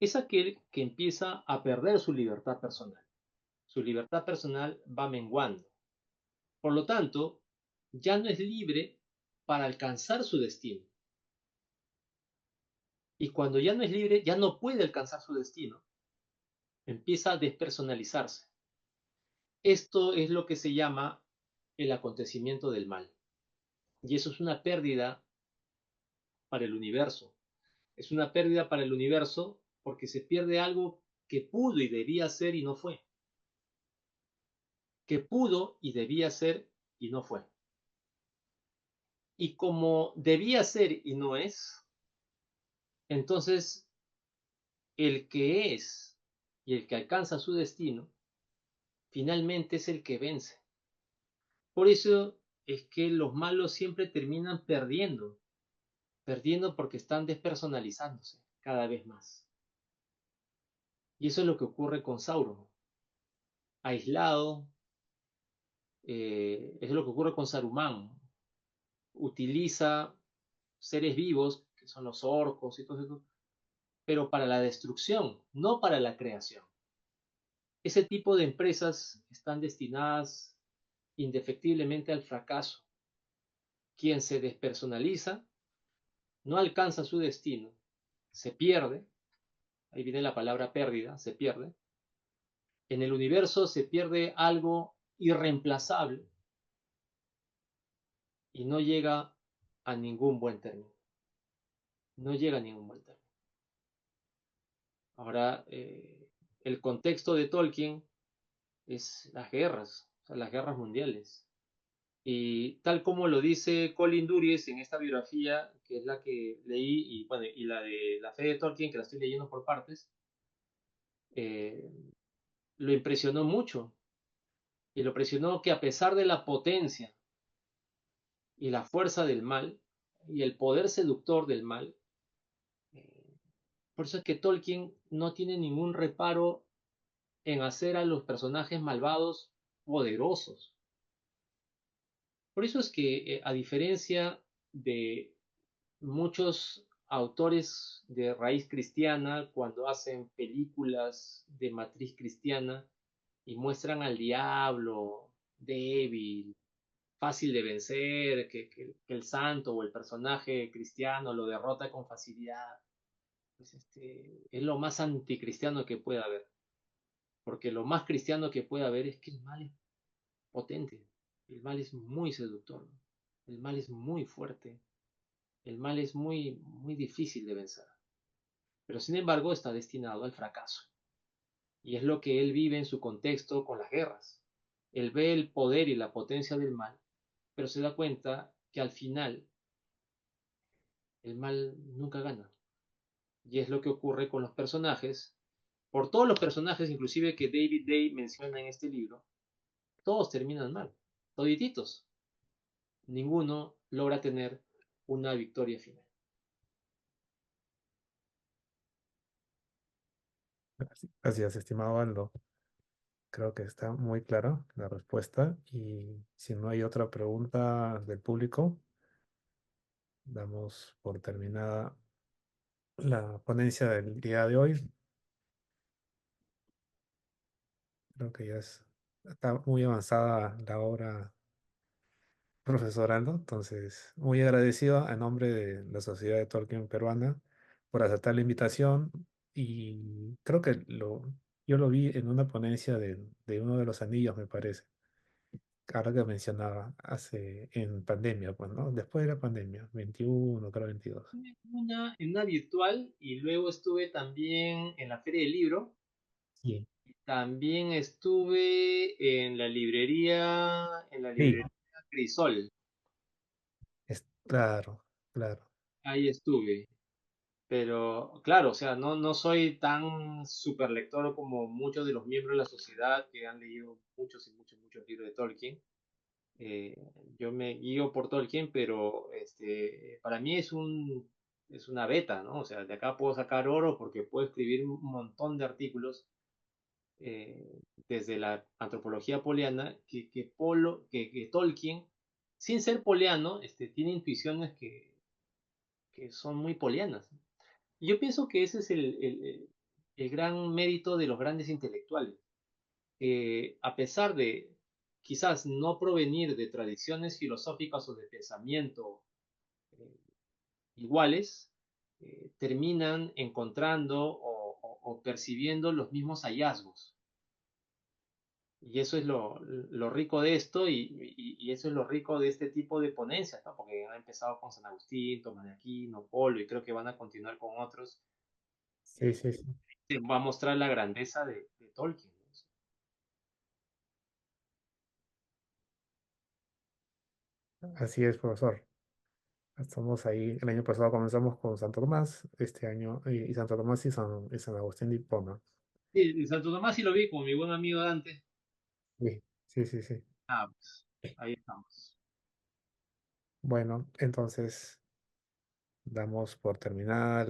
S2: es aquel que empieza a perder su libertad personal. Su libertad personal va menguando. Por lo tanto, ya no es libre para alcanzar su destino. Y cuando ya no es libre, ya no puede alcanzar su destino. Empieza a despersonalizarse. Esto es lo que se llama el acontecimiento del mal. Y eso es una pérdida para el universo. Es una pérdida para el universo porque se pierde algo que pudo y debía ser y no fue. Que pudo y debía ser y no fue. Y como debía ser y no es, entonces el que es y el que alcanza su destino, finalmente es el que vence. Por eso es que los malos siempre terminan perdiendo, perdiendo porque están despersonalizándose cada vez más. Y eso es lo que ocurre con Sauron, aislado, es lo que ocurre con Saruman. Utiliza seres vivos, que son los orcos y todo eso, pero para la destrucción, no para la creación. ese tipo de empresas están destinadas indefectiblemente al fracaso. Quien se despersonaliza no alcanza su destino, se pierde, ahí viene la palabra pérdida, se pierde. En el universo se pierde algo irreemplazable y no llega a ningún buen término. No llega a ningún buen término. Ahora, el contexto de Tolkien es las guerras, o sea, las guerras mundiales. Y tal como lo dice Colin Duries en esta biografía, que es la que leí, y, bueno, y la de La fe de Tolkien, que la estoy leyendo por partes, eh, lo impresionó mucho. Y lo impresionó que a pesar de la potencia y la fuerza del mal, y el poder seductor del mal, eh, por eso es que Tolkien no tiene ningún reparo en hacer a los personajes malvados poderosos. Por eso es que, a diferencia de muchos autores de raíz cristiana, cuando hacen películas de matriz cristiana y muestran al diablo débil, fácil de vencer, que el santo o el personaje cristiano lo derrota con facilidad, pues es lo más anticristiano que puede haber. Porque lo más cristiano que puede haber es que el mal es potente, el mal es muy seductor, el mal es muy fuerte, el mal es muy, muy difícil de vencer. Pero sin embargo está destinado al fracaso. Y es lo que él vive en su contexto con las guerras. Él ve el poder y la potencia del mal, pero se da cuenta que al final el mal nunca gana. Y es lo que ocurre con los personajes. Por todos los personajes, inclusive que David Day menciona en este libro, todos terminan mal, todititos. Ninguno logra tener una victoria final.
S1: Gracias, estimado Aldo. Creo que está muy clara la respuesta y si no hay otra pregunta del público, damos por terminada la ponencia del día de hoy. Creo que está muy avanzada la obra profesorando, entonces muy agradecido en nombre de la Sociedad de Tolkien Peruana por aceptar la invitación y creo que yo lo vi en una ponencia de uno de los anillos, me parece, ahora que mencionaba, en pandemia, pues, ¿no? Después de la pandemia, 21, creo 22.
S2: En una virtual y luego estuve también en la Feria del Libro.
S1: Sí,
S2: También estuve en la
S1: sí,
S2: librería Crisol.
S1: claro, claro.
S2: Ahí estuve. Pero claro, o sea, no soy tan super lector como muchos de los miembros de la sociedad que han leído muchos y muchos, muchos libros de Tolkien. Eh, yo me guío por Tolkien, pero para mí es una beta, ¿no? O sea, de acá puedo sacar oro porque puedo escribir un montón de artículos, desde la antropología poliana que Tolkien, sin ser poliano, tiene intuiciones que son muy polianas. Y yo pienso que ese es el gran mérito de los grandes intelectuales. A pesar de quizás no provenir de tradiciones filosóficas o de pensamiento, eh, iguales, terminan encontrando o percibiendo los mismos hallazgos. Y eso es lo rico de esto y eso es lo rico de este tipo de ponencias, ¿no? Porque han empezado con San Agustín, Tomás de Aquino, Polo, y creo que van a continuar con otros.
S1: Sí,
S2: eh,
S1: sí, sí.
S2: Va a mostrar la grandeza de Tolkien, ¿no?
S1: Así es, profesor. Estamos ahí. El año pasado comenzamos con Santo Tomás, este año, y Santo Tomás y San Agustín de Hipona.
S2: Sí, y Santo Tomás sí lo vi como mi buen amigo Dante.
S1: Sí, sí, sí, sí.
S2: Ah, pues ahí estamos.
S1: Bueno, entonces damos por terminada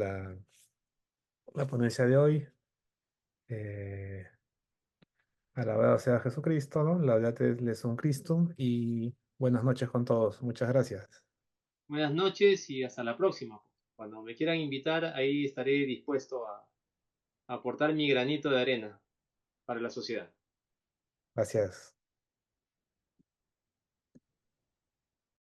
S1: la ponencia de hoy. Eh, Alabado sea Jesucristo, ¿no? Laudate Lesum Christum y buenas noches con todos. Muchas gracias.
S2: Buenas noches y hasta la próxima. Cuando me quieran invitar, ahí estaré dispuesto a aportar mi granito de arena para la sociedad.
S1: Gracias.